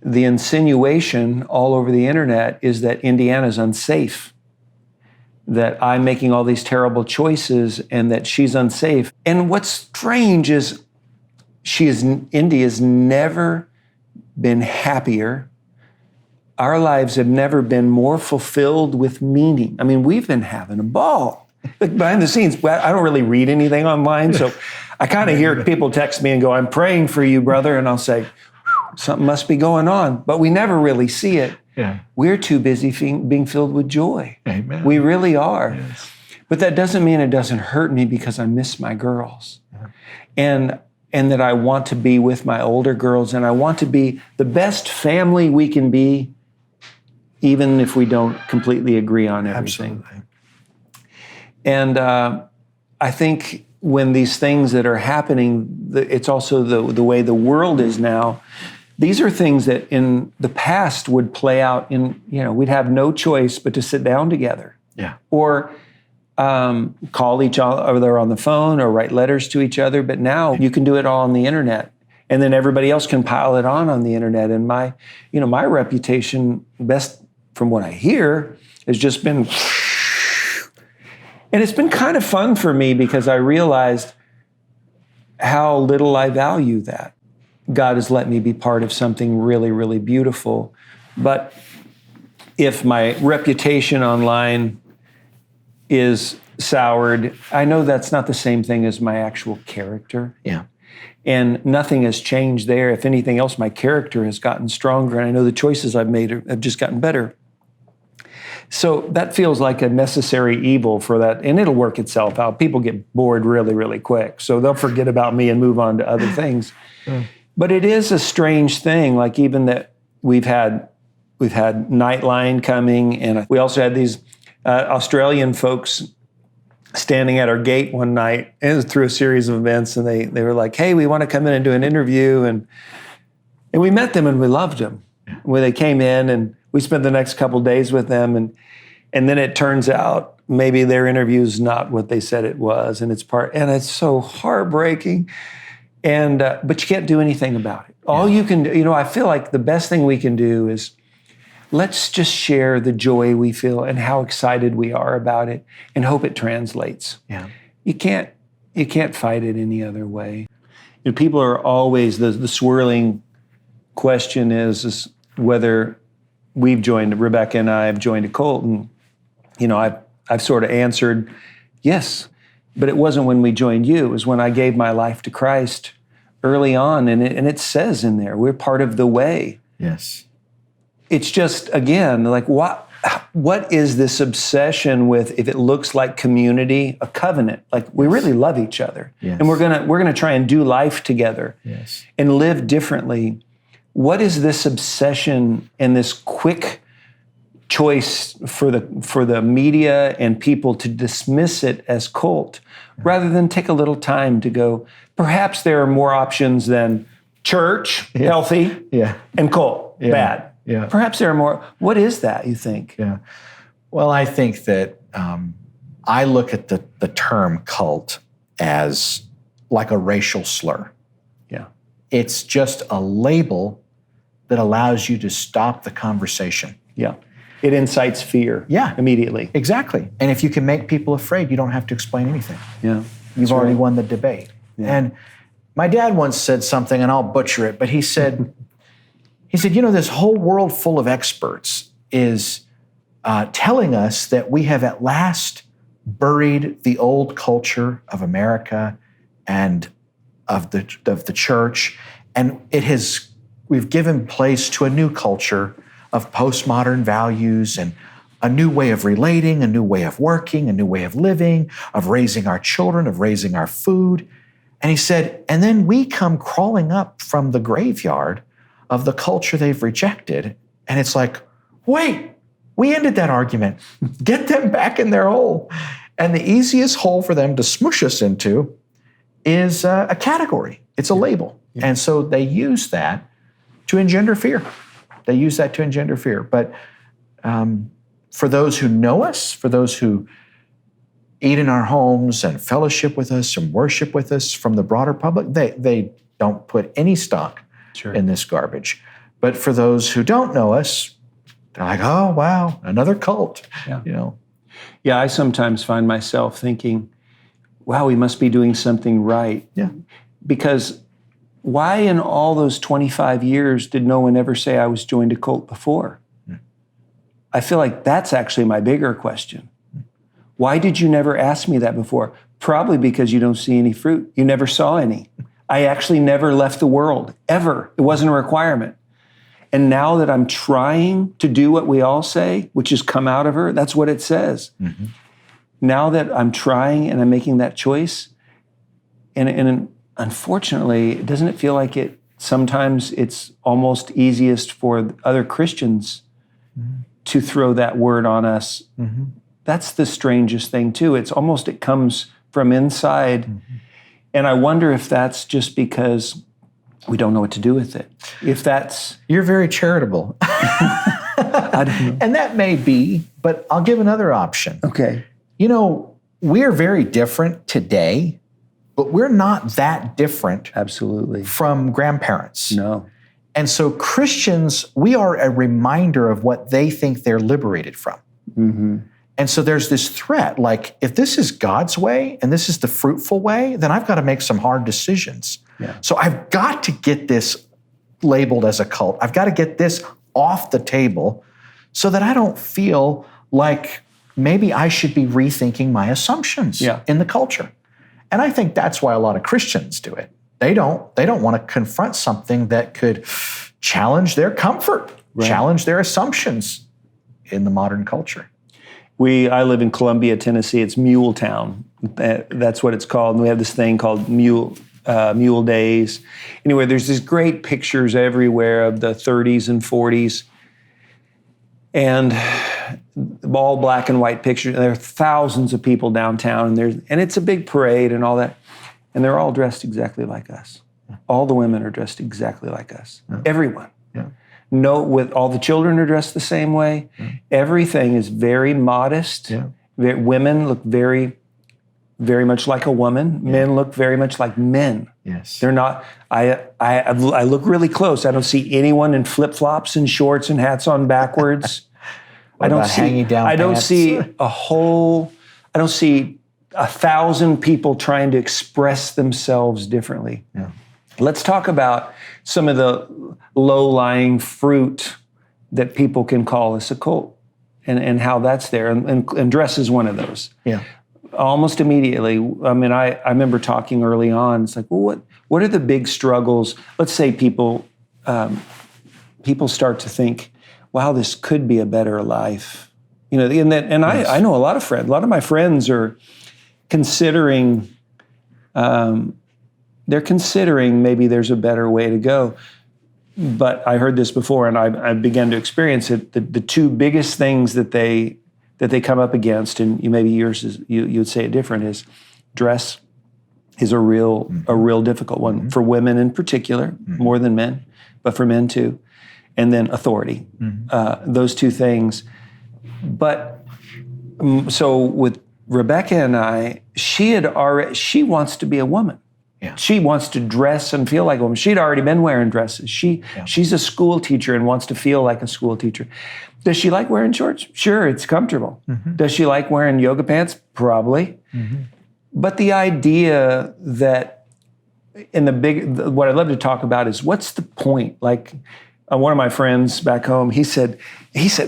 the insinuation all over the internet is that Indiana's unsafe, that I'm making all these terrible choices and that she's unsafe. And what's strange is Indy has never been happier. Our lives have never been more fulfilled with meaning. I mean, we've been having a ball. Like behind the scenes, I don't really read anything online, so I kind of hear people text me and go, I'm praying for you, brother, and I'll say, something must be going on, but we never really see it. Yeah. We're too busy being filled with joy. Amen. We really are. Yes. But that doesn't mean it doesn't hurt me because I miss my girls. Yeah. And that I want to be with my older girls, and I want to be the best family we can be, even if we don't completely agree on everything. Absolutely. And I think when these things that are happening, it's also the way the world is now. These are things that in the past would play out in, we'd have no choice but to sit down together. Yeah. Or call each other on the phone or write letters to each other. But now you can do it all on the internet. And then everybody else can pile it on the internet. And my reputation, best from what I hear, has just been, and it's been kind of fun for me because I realized how little I value that. God has let me be part of something really, really beautiful. But if my reputation online is soured, I know that's not the same thing as my actual character. Yeah. And nothing has changed there. If anything else, my character has gotten stronger, and I know the choices I've made have just gotten better. So that feels like a necessary evil for that, and it'll work itself out. People get bored really, really quick, so they'll forget about me and move on to other things. But it is a strange thing, like even that we've had Nightline coming, and we also had these Australian folks standing at our gate one night, and it was through a series of events, and they were like, hey, we want to come in and do an interview, and we met them and we loved them. When they came in, and we spent the next couple days with them, and then it turns out maybe their interview is not what they said it was, and it's so heartbreaking. And but you can't do anything about it. All you can do, I feel like the best thing we can do is let's just share the joy we feel and how excited we are about it, and hope it translates. Yeah. You can't fight it any other way. People are always the swirling question is whether Rebecca and I have joined a cult, and I've sort of answered yes. But it wasn't when we joined you. It was when I gave my life to Christ early on. And it says in there, we're part of the way. Yes. It's just, again, like what is this obsession with, if it looks like community, a covenant? Like we really love each other. Yes. And we're gonna try and do life together. Yes. And live differently. What is this obsession and this quick choice for the media and people to dismiss it as cult, rather than take a little time to go, perhaps there are more options than church, healthy, and cult, bad. Yeah. Perhaps there are more. What is that, you think? Yeah. Well, I think that I look at the term cult as like a racial slur. Yeah. It's just a label that allows you to stop the conversation. Yeah. It incites fear. Yeah. Immediately. Exactly. And if you can make people afraid, you don't have to explain anything. Yeah. You've already won the debate. Yeah. And my dad once said something, and I'll butcher it, but he said, this whole world full of experts is telling us that we have at last buried the old culture of America and of the church, and we've given place to a new culture of postmodern values and a new way of relating, a new way of working, a new way of living, of raising our children, of raising our food. And he said, and then we come crawling up from the graveyard of the culture they've rejected. And it's like, wait, we ended that argument. Get them back in their hole. And the easiest hole for them to smush us into is a category. It's a label. Yeah. And so they use that to engender fear. But for those who know us, for those who eat in our homes and fellowship with us and worship with us from the broader public, they don't put any stock in this garbage. But for those who don't know us, they're like, oh, wow, another cult. Yeah. Yeah, I sometimes find myself thinking, wow, we must be doing something right. Yeah. Because why in all those 25 years did no one ever say I was joined a cult before? I feel like that's actually my bigger question. Why did you never ask me that before? Probably because you don't see any fruit. You never saw any. I actually never left the world, ever. It wasn't a requirement. And now that I'm trying to do what we all say, which is come out of her, that's what it says. Mm-hmm. Now that I'm trying and I'm making that choice, and unfortunately, doesn't it feel like sometimes it's almost easiest for other Christians to throw that word on us? Mm-hmm. That's the strangest thing too. It comes from inside. Mm-hmm. And I wonder if that's just because we don't know what to do with it. You're very charitable. I don't know. And that may be, but I'll give another option. Okay. We're very different today, but we're not that different. Absolutely. From grandparents. No. And so Christians, we are a reminder of what they think they're liberated from. Mm-hmm. And so there's this threat, like, if this is God's way and this is the fruitful way, then I've got to make some hard decisions. Yeah. So I've got to get this labeled as a cult. I've got to get this off the table so that I don't feel like maybe I should be rethinking my assumptions in the culture. And I think that's why a lot of Christians do it. They don't want to confront something that could challenge their comfort, challenge their assumptions in the modern culture. I live in Columbia, Tennessee. It's Mule Town. That's what it's called. And we have this thing called Mule Days. Anyway, there's these great pictures everywhere of the 30s and 40s. And all black and white pictures. There are thousands of people downtown. And it's a big parade and all that. And they're all dressed exactly like us. All the women are dressed exactly like us. Yeah. Everyone. Yeah. With all the children are dressed the same way. Yeah. Everything is very modest. Yeah. Women look very, very much like a woman. Yeah. Men look very much like men. Yes. They're not. I look really close. I don't see anyone in flip-flops and shorts and hats on backwards. I don't see 1,000 people trying to express themselves differently. Yeah. Let's talk about some of the low-lying fruit that people can call us a cult and how that's there. And dress is one of those. Yeah. Almost immediately, I remember talking early on, it's like, well, what are the big struggles? Let's say people start to think, wow, this could be a better life. Yes. I know a lot of my friends are considering, maybe there's a better way to go. But I heard this before, and I began to experience it. The two biggest things that they come up against, and maybe yours is you would say it different, is dress is a real difficult one for women in particular, more than men, but for men too. And then authority, those two things. But so with Rebecca and I, she wants to be a woman. Yeah. She wants to dress and feel like a woman. She'd already been wearing dresses. She's a school teacher and wants to feel like a school teacher. Does she like wearing shorts? Sure, it's comfortable. Does she like wearing yoga pants? Probably. But the idea that what I'd love to talk about is what's the point? Like one of my friends back home, he said,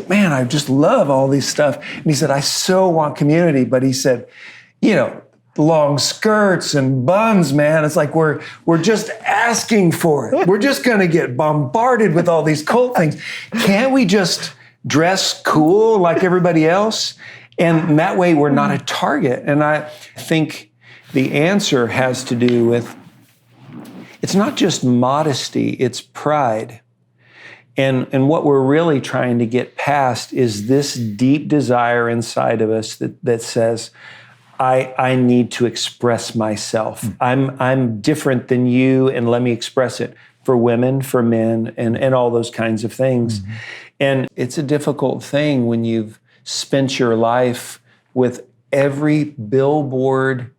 man, I just love all this stuff. And he said, I so want community. But he said, long skirts and buns, man. It's like we're just asking for it. We're just going to get bombarded with all these cult things. Can't we just dress cool like everybody else? And that way we're not a target. And I think the answer has to do with, it's not just modesty, it's pride. And what we're really trying to get past is this deep desire inside of us that says, I need to express myself. I'm different than you, and let me express it for women, for men, and all those kinds of things. And it's a difficult thing when you've spent your life with every billboard,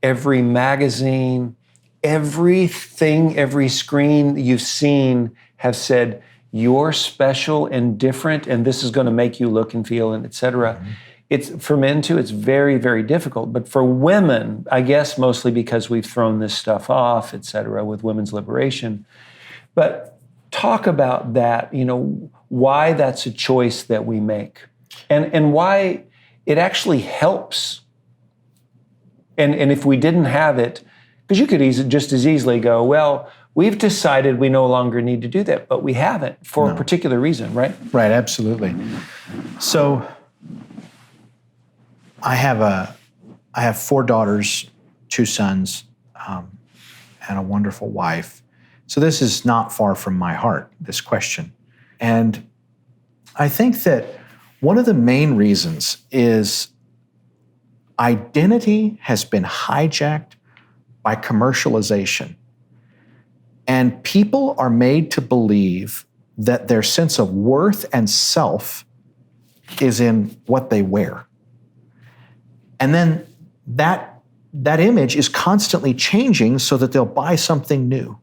every magazine, everything, every screen you've seen have said, you're special and different, and this is going to make you look and feel, and et cetera. It's for men too, it's very, very difficult. But for women, I guess mostly because we've thrown this stuff off, et cetera, with women's liberation. But talk about that, why that's a choice that we make and why it actually helps. And if we didn't have it, because you could just as easily go, well, we've decided we no longer need to do that, but we haven't for a particular reason, right? Right, absolutely. So I have 4 daughters, 2 sons, and a wonderful wife. So this is not far from my heart, this question. And I think that one of the main reasons is identity has been hijacked by commercialization. And people are made to believe that their sense of worth and self is in what they wear. And then that image is constantly changing so that they'll buy something new.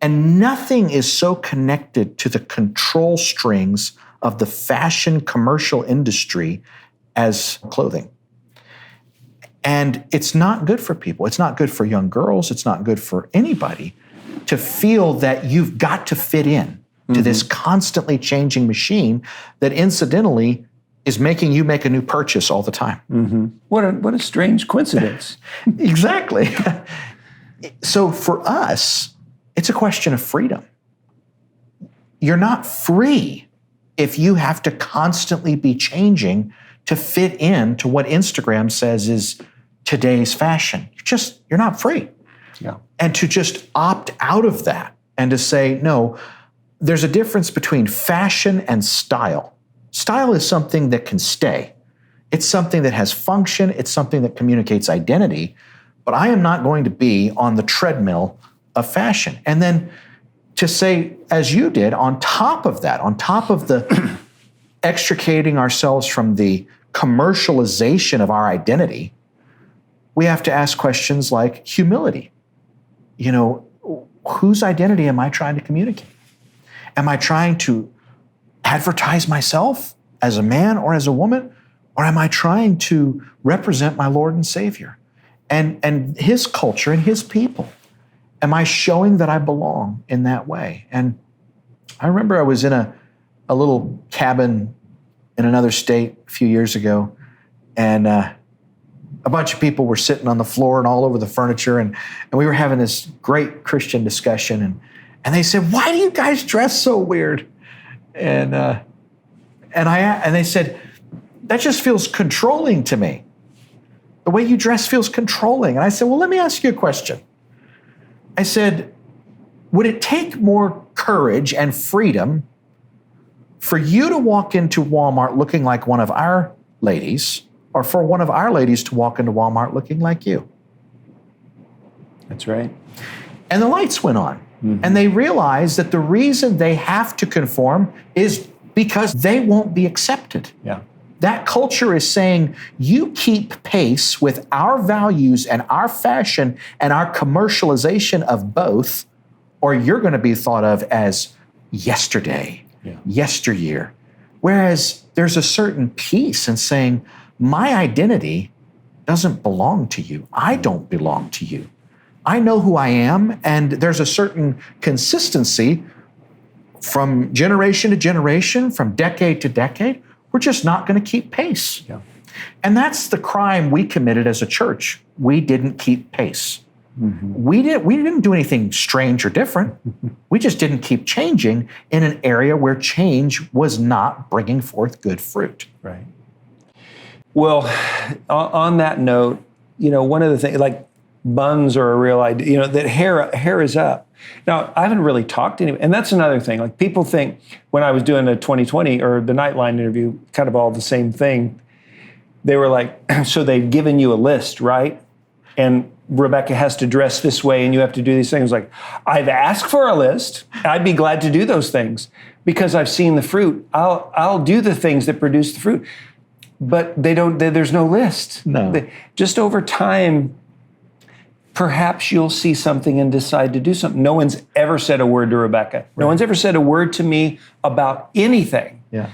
And nothing is so connected to the control strings of the fashion commercial industry as clothing. And it's not good for people. It's not good for young girls. It's not good for anybody to feel that you've got to fit in to this constantly changing machine that incidentally is making you make a new purchase all the time. What a strange coincidence. Exactly. So for us, it's a question of freedom. You're not free if you have to constantly be changing to fit in to what Instagram says is today's fashion. You're not free. Yeah. And to just opt out of that and to say, no, there's a difference between fashion and style. Style is something that can stay. It's something that has function. It's something that communicates identity. But I am not going to be on the treadmill of fashion. And then to say, as you did, on top of that, on top of the extricating ourselves from the commercialization of our identity, we have to ask questions like humility. Whose identity am I trying to communicate? Am I trying to advertise myself as a man or as a woman? Or am I trying to represent my Lord and Savior and his culture and his people? Am I showing that I belong in that way? And I remember I was in a little cabin in another state a few years ago, and a bunch of people were sitting on the floor and all over the furniture, and we were having this great Christian discussion, and they said, "Why do you guys dress so weird?" And they said, "That just feels controlling to me. The way you dress feels controlling." And I said, "Well, let me ask you a question." I said, "Would it take more courage and freedom for you to walk into Walmart looking like one of our ladies, or for one of our ladies to walk into Walmart looking like you?" That's right. And the lights went on. And they realized that the reason they have to conform is because they won't be accepted. Yeah. That culture is saying, you keep pace with our values and our fashion and our commercialization of both, or you're going to be thought of as yesterday, yesteryear. Whereas there's a certain peace in saying, my identity doesn't belong to you. I don't belong to you. I know who I am, and there's a certain consistency from generation to generation, from decade to decade. We're just not going to keep pace. Yeah. And that's the crime we committed as a church. We didn't keep pace. We didn't do anything strange or different. We just didn't keep changing in an area where change was not bringing forth good fruit. Right. Well, on that note, one of the things, like, buns are a real idea, that hair is up. Now, I haven't really talked to anyone, and that's another thing. Like, people think when I was doing the 2020 or the Nightline interview, kind of all the same thing, they were like, so they've given you a list, right? And Rebecca has to dress this way and you have to do these things. Like, I've asked for a list. I'd be glad to do those things because I've seen the fruit. I'll do the things that produce the fruit, but there's no list. No. Just over time, perhaps you'll see something and decide to do something. No one's ever said a word to Rebecca. Right. No one's ever said a word to me about anything. Yeah.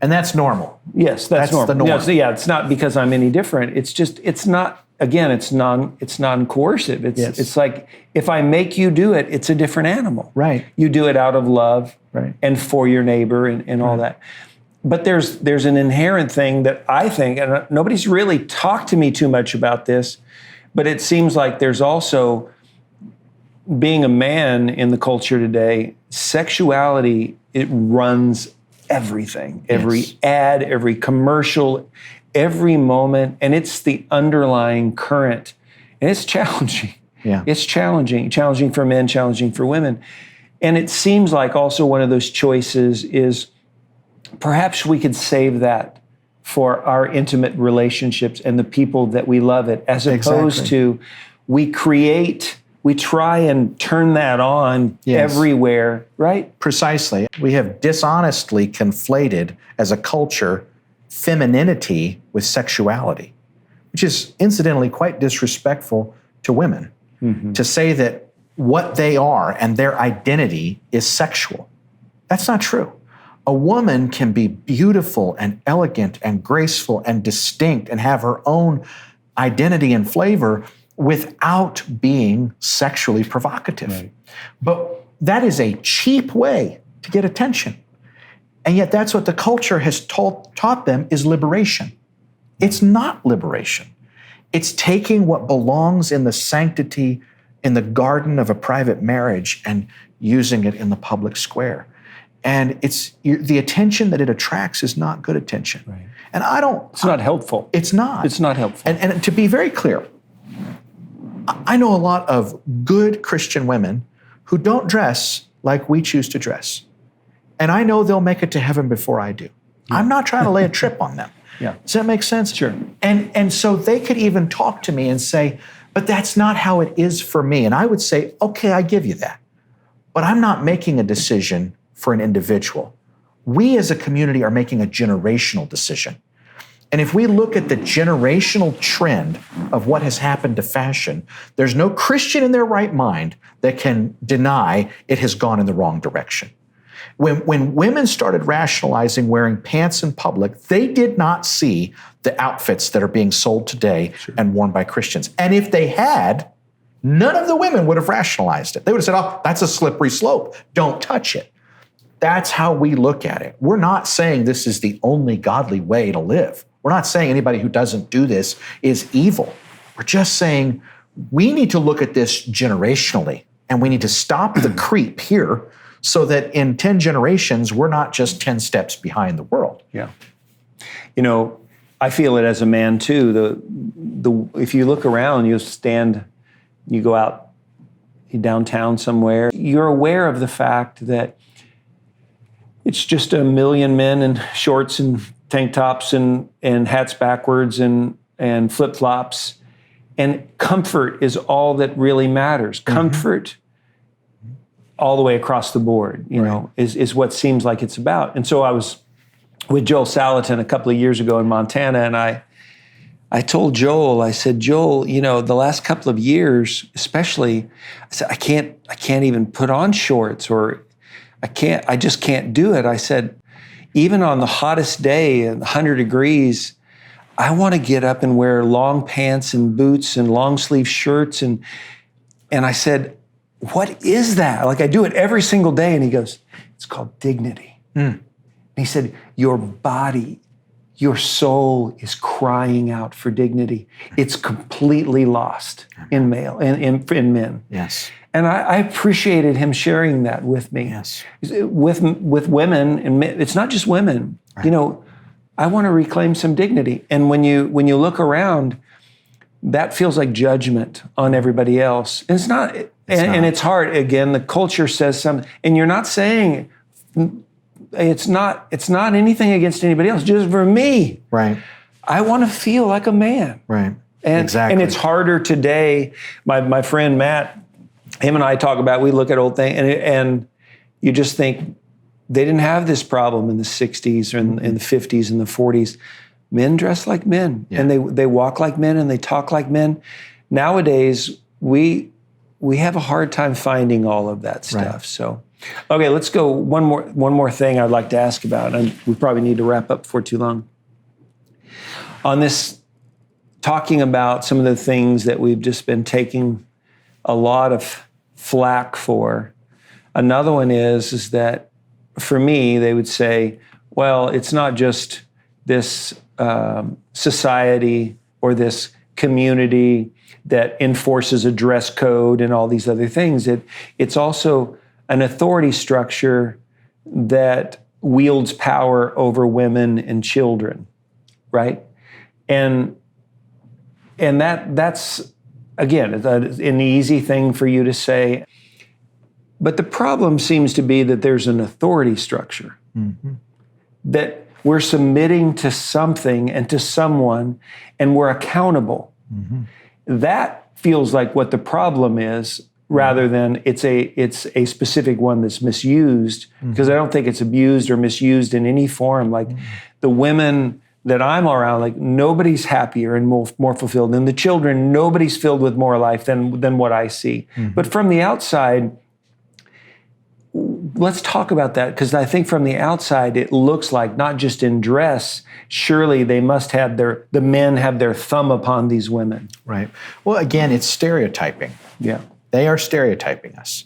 And that's normal. Yes, that's normal. The norm. It's not because I'm any different. It's not, again, it's non-coercive. It's like, if I make you do it, it's a different animal. Right. You do it out of love, right, and for your neighbor and all that. But there's an inherent thing that I think, and nobody's really talked to me too much about this, but it seems like there's also, being a man in the culture today, sexuality, it runs everything. Every ad, every commercial, every moment, and it's the underlying current. And it's challenging. Yeah. It's challenging for men, challenging for women. And it seems like also one of those choices is perhaps we could save that for our intimate relationships and the people that we love it, as opposed to we try and turn that on everywhere, right? Precisely. We have dishonestly conflated as a culture femininity with sexuality, which is incidentally quite disrespectful to women, to say that what they are and their identity is sexual. That's not true. A woman can be beautiful and elegant and graceful and distinct and have her own identity and flavor without being sexually provocative. Right. But that is a cheap way to get attention. And yet that's what the culture has taught them is liberation. It's not liberation. It's taking what belongs in the sanctity, in the garden of a private marriage, and using it in the public square. And the attention that it attracts is not good attention. Right. And it's not helpful. It's not. It's not helpful. And to be very clear, I know a lot of good Christian women who don't dress like we choose to dress. And I know they'll make it to heaven before I do. Yeah. I'm not trying to lay a trip on them. Yeah. Does that make sense? Sure. And so they could even talk to me and say, but that's not how it is for me. And I would say, okay, I give you that. But I'm not making a decision for an individual. We as a community are making a generational decision. And if we look at the generational trend of what has happened to fashion, there's no Christian in their right mind that can deny it has gone in the wrong direction. When women started rationalizing wearing pants in public, they did not see the outfits that are being sold today and worn by Christians. And if they had, none of the women would have rationalized it. They would have said, oh, that's a slippery slope. Don't touch it. That's how we look at it. We're not saying this is the only godly way to live. We're not saying anybody who doesn't do this is evil. We're just saying we need to look at this generationally, and we need to stop the creep here so that in 10 generations, we're not just 10 steps behind the world. Yeah. I feel it as a man too. If you look around, you go out downtown somewhere, you're aware of the fact that it's just a million men in shorts and tank tops and hats backwards and flip-flops. And comfort is all that really matters. Comfort all the way across the board, you know, is what seems like it's about. And so I was with Joel Salatin a couple of years ago in Montana, and I told Joel, I said, Joel, you know, the last couple of years, especially, I said, I can't even put on shorts, or I just can't do it. I said, even on the hottest day, 100 degrees, I want to get up and wear long pants and boots and long sleeve shirts. And I said, what is that? Like, I do it every single day. And he goes, it's called dignity. And he said, your body, your soul is crying out for dignity. It's completely lost in in men. Yes. And I appreciated him sharing that with me. Yes. With women, and men, it's not just women. Right. You know, I want to reclaim some dignity. And when you look around, that feels like judgment on everybody else. And it's not. And it's hard. Again, the culture says something, and you're not saying it's not anything against anybody else. Just for me, right? I want to feel like a man, right? And exactly. And it's harder today. My friend Matt, him and I talk about. We look at old things, and you just think they didn't have this problem in the '60s or in the '50s and the '40s. Men dress like men, and they walk like men, and they talk like men. Nowadays, we have a hard time finding all of that stuff. Right. So, okay, let's go. One more thing I'd like to ask about, and we probably need to wrap up before too long. On this, talking about some of the things that we've just been taking a lot of flack for. Another one is that for me, they would say, well, it's not just this society or this community that enforces a dress code and all these other things. It's also an authority structure that wields power over women and children, right? And that's, again, an easy thing for you to say. But the problem seems to be that there's an authority structure, that we're submitting to something and to someone, and we're accountable. That feels like what the problem is, rather than it's a specific one that's misused, because I don't think it's abused or misused in any form. Like the women that I'm around, like nobody's happier and more fulfilled. And the children, nobody's filled with more life than what I see. But from the outside, let's talk about that, because I think from the outside, it looks like, not just in dress, surely they must have the men have their thumb upon these women. Right. Well, again, it's stereotyping. Yeah. They are stereotyping us.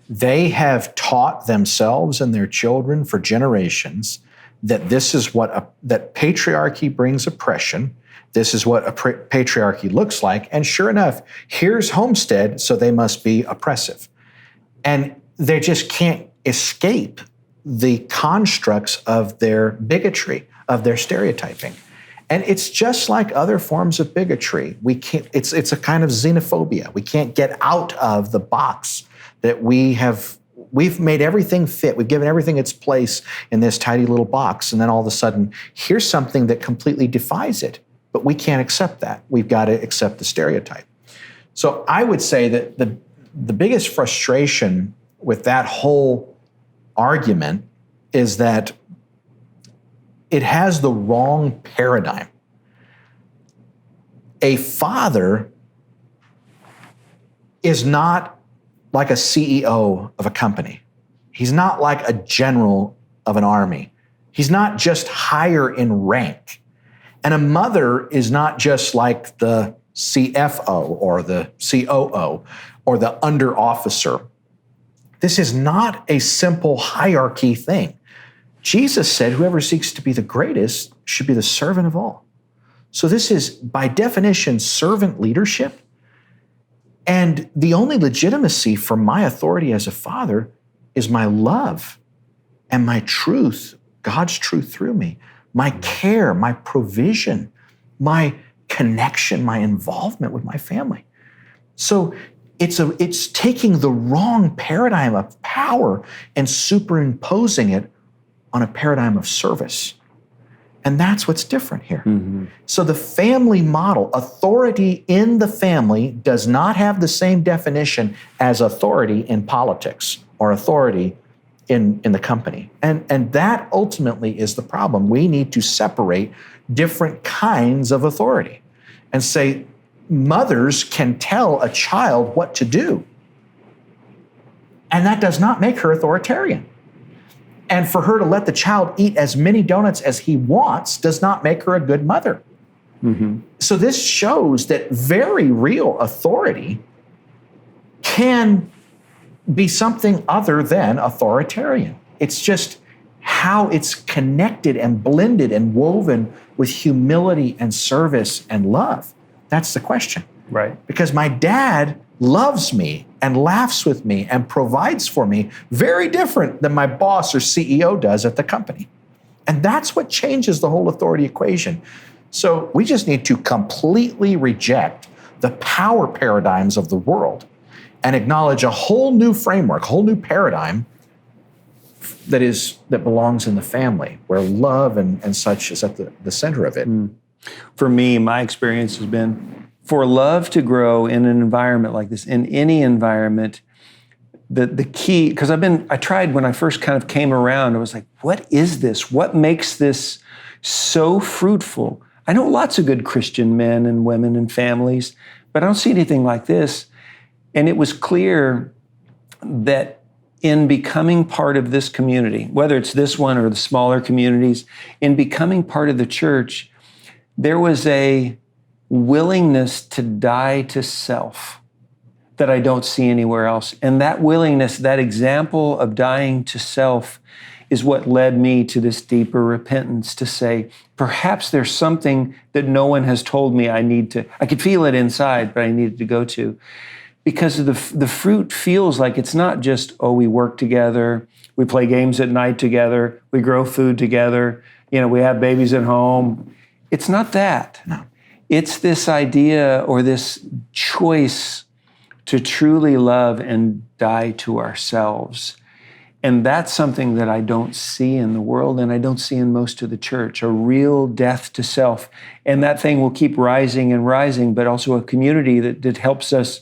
They have taught themselves and their children for generations that this is that patriarchy brings oppression. This is what a patriarchy looks like. And sure enough, here's Homestead, so they must be oppressive. And they just can't escape the constructs of their bigotry, of their stereotyping. And it's just like other forms of bigotry. We can't, it's a kind of xenophobia. We can't get out of the box that we've made everything fit. We've given everything its place in this tidy little box. And then all of a sudden, here's something that completely defies it. But we can't accept that. We've got to accept the stereotype. So I would say that the biggest frustration with that whole argument is that it has the wrong paradigm. A father is not like a CEO of a company. He's not like a general of an army. He's not just higher in rank. And a mother is not just like the CFO or the COO or the under officer. This is not a simple hierarchy thing. Jesus said, whoever seeks to be the greatest should be the servant of all. So this is, by definition, servant leadership. And the only legitimacy for my authority as a father is my love and my truth, God's truth through me, my care, my provision, my connection, my involvement with my family. So it's taking the wrong paradigm of power and superimposing it on a paradigm of service. And that's what's different here. So the family model, authority in the family, does not have the same definition as authority in politics or authority in the company. And that ultimately is the problem. We need to separate different kinds of authority and say, mothers can tell a child what to do. And that does not make her authoritarian. And for her to let the child eat as many donuts as he wants does not make her a good mother. So this shows that very real authority can be something other than authoritarian. It's just how it's connected and blended and woven with humility and service and love. That's the question. Right. Because my dad loves me and laughs with me and provides for me, very different than my boss or CEO does at the company. And that's what changes the whole authority equation. So we just need to completely reject the power paradigms of the world and acknowledge a whole new framework, a whole new paradigm that belongs in the family, where love and such is at the center of it. For me, my experience has been, for love to grow in an environment like this, in any environment, the key, because I tried when I first kind of came around, I was like, what is this? What makes this so fruitful? I know lots of good Christian men and women and families, but I don't see anything like this. And it was clear that in becoming part of this community, whether it's this one or the smaller communities, in becoming part of the church, there was a willingness to die to self that I don't see anywhere else. And that willingness, that example of dying to self, is what led me to this deeper repentance, to say, perhaps there's something that no one has told me I could feel it inside, but I needed to go to. Because the fruit feels like it's not just, we work together, we play games at night together, we grow food together, we have babies at home. It's not that. No. It's this idea or this choice to truly love and die to ourselves. And that's something that I don't see in the world, and I don't see in most of the church, a real death to self. And that thing will keep rising and rising, but also a community that helps us.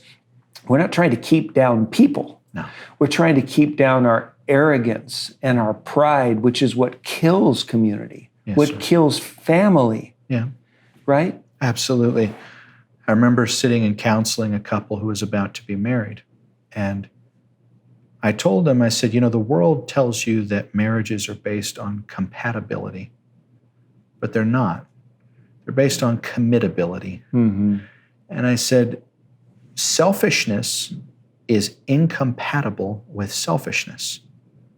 We're not trying to keep down people. No. We're trying to keep down our arrogance and our pride, which is what kills community, what kills family. Yeah. Right? Absolutely. I remember sitting and counseling a couple who was about to be married. And I told them, I said, the world tells you that marriages are based on compatibility, but they're not. They're based on committability. And I said, selfishness is incompatible with selfishness.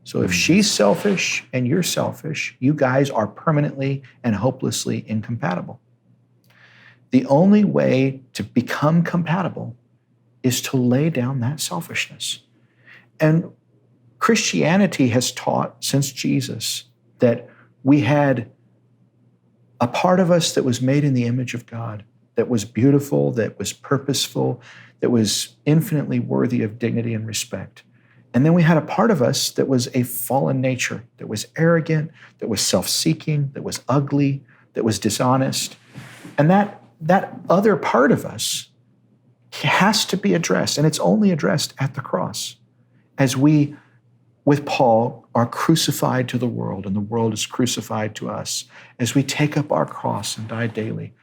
So if she's selfish and you're selfish, you guys are permanently and hopelessly incompatible. The only way to become compatible is to lay down that selfishness. And Christianity has taught since Jesus that we had a part of us that was made in the image of God, that was beautiful, that was purposeful, that was infinitely worthy of dignity and respect. And then we had a part of us that was a fallen nature, that was arrogant, that was self-seeking, that was ugly, that was dishonest. And that other part of us has to be addressed, and it's only addressed at the cross. As we, with Paul, are crucified to the world, and the world is crucified to us, as we take up our cross and die daily.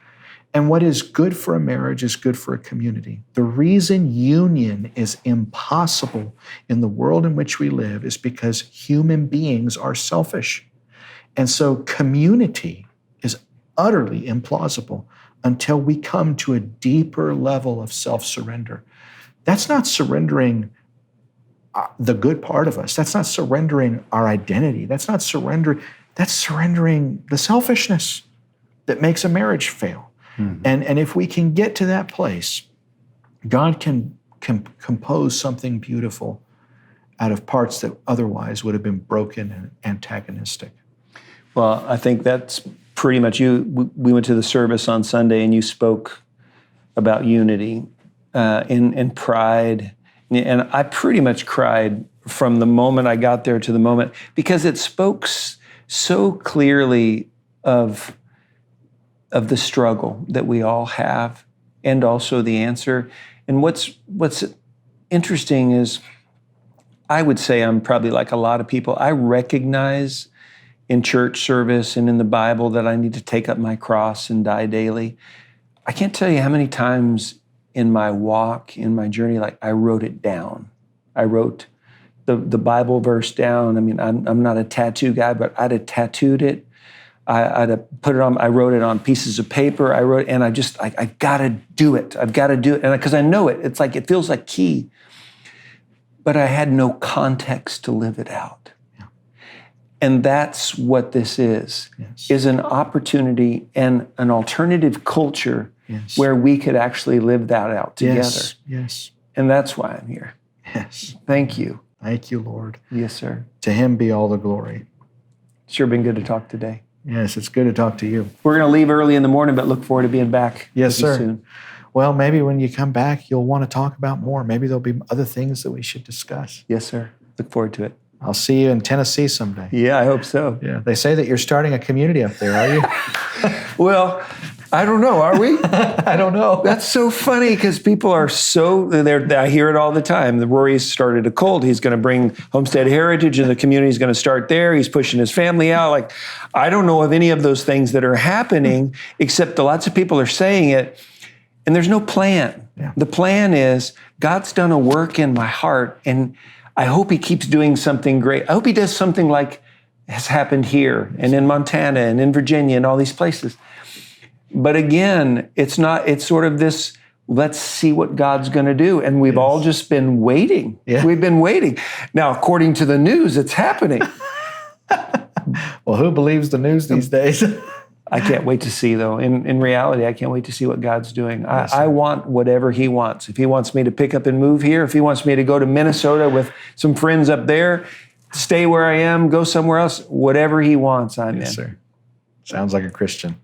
And what is good for a marriage is good for a community. The reason union is impossible in the world in which we live is because human beings are selfish. And so community is utterly implausible until we come to a deeper level of self-surrender. That's not surrendering the good part of us. That's not surrendering our identity. That's surrendering the selfishness that makes a marriage fail. And if we can get to that place, God can compose something beautiful out of parts that otherwise would have been broken and antagonistic. Well, I think that's pretty much you. We went to the service on Sunday and you spoke about unity and pride. And I pretty much cried from the moment I got there to the moment, because it spoke so clearly of the struggle that we all have, and also the answer. And what's interesting is, I would say I'm probably like a lot of people. I recognize in church service and in the Bible that I need to take up my cross and die daily. I can't tell you how many times in my walk, in my journey, like I wrote it down. I wrote the Bible verse down. I mean, I'm not a tattoo guy, but I'd have tattooed it. I'd have put it on. I wrote it on pieces of paper. And I gotta do it. I've got to do it, and because I know it, it's like it feels like key. But I had no context to live it out. Yeah. And that's what this is an opportunity and an alternative culture where we could actually live that out together. Yes. And that's why I'm here. Yes. Thank you. Thank you, Lord. Yes, sir. To him be all the glory. Sure been good to talk today. Yes, it's good to talk to you. We're going to leave early in the morning, but look forward to being back yes, with you sir. soon. Well, maybe when you come back, you'll want to talk about more. Maybe there'll be other things that we should discuss. Yes, sir. Look forward to it. I'll see you in Tennessee someday. Yeah, I hope so. Yeah. They say that you're starting a community up there, are you? Well, I don't know. Are we? I don't know. That's so funny because people are I hear it all the time. The Rory's started a cult. He's going to bring Homestead Heritage and the community's going to start there. He's pushing his family out. Like, I don't know of any of those things that are happening, except that lots of people are saying it. And there's no plan. Yeah. The plan is God's done a work in my heart, and I hope he keeps doing something great. I hope he does something like has happened here and in Montana and in Virginia and all these places. But again, it's sort of this, let's see what God's going to do. And we've all just been waiting. Yeah. We've been waiting. Now, according to the news, it's happening. Well, who believes the news these days? I can't wait to see, though. In reality, I can't wait to see what God's doing. I want whatever he wants. If he wants me to pick up and move here, if he wants me to go to Minnesota with some friends up there, stay where I am, go somewhere else, whatever he wants, I'm in. Yes, sir. Sounds like a Christian.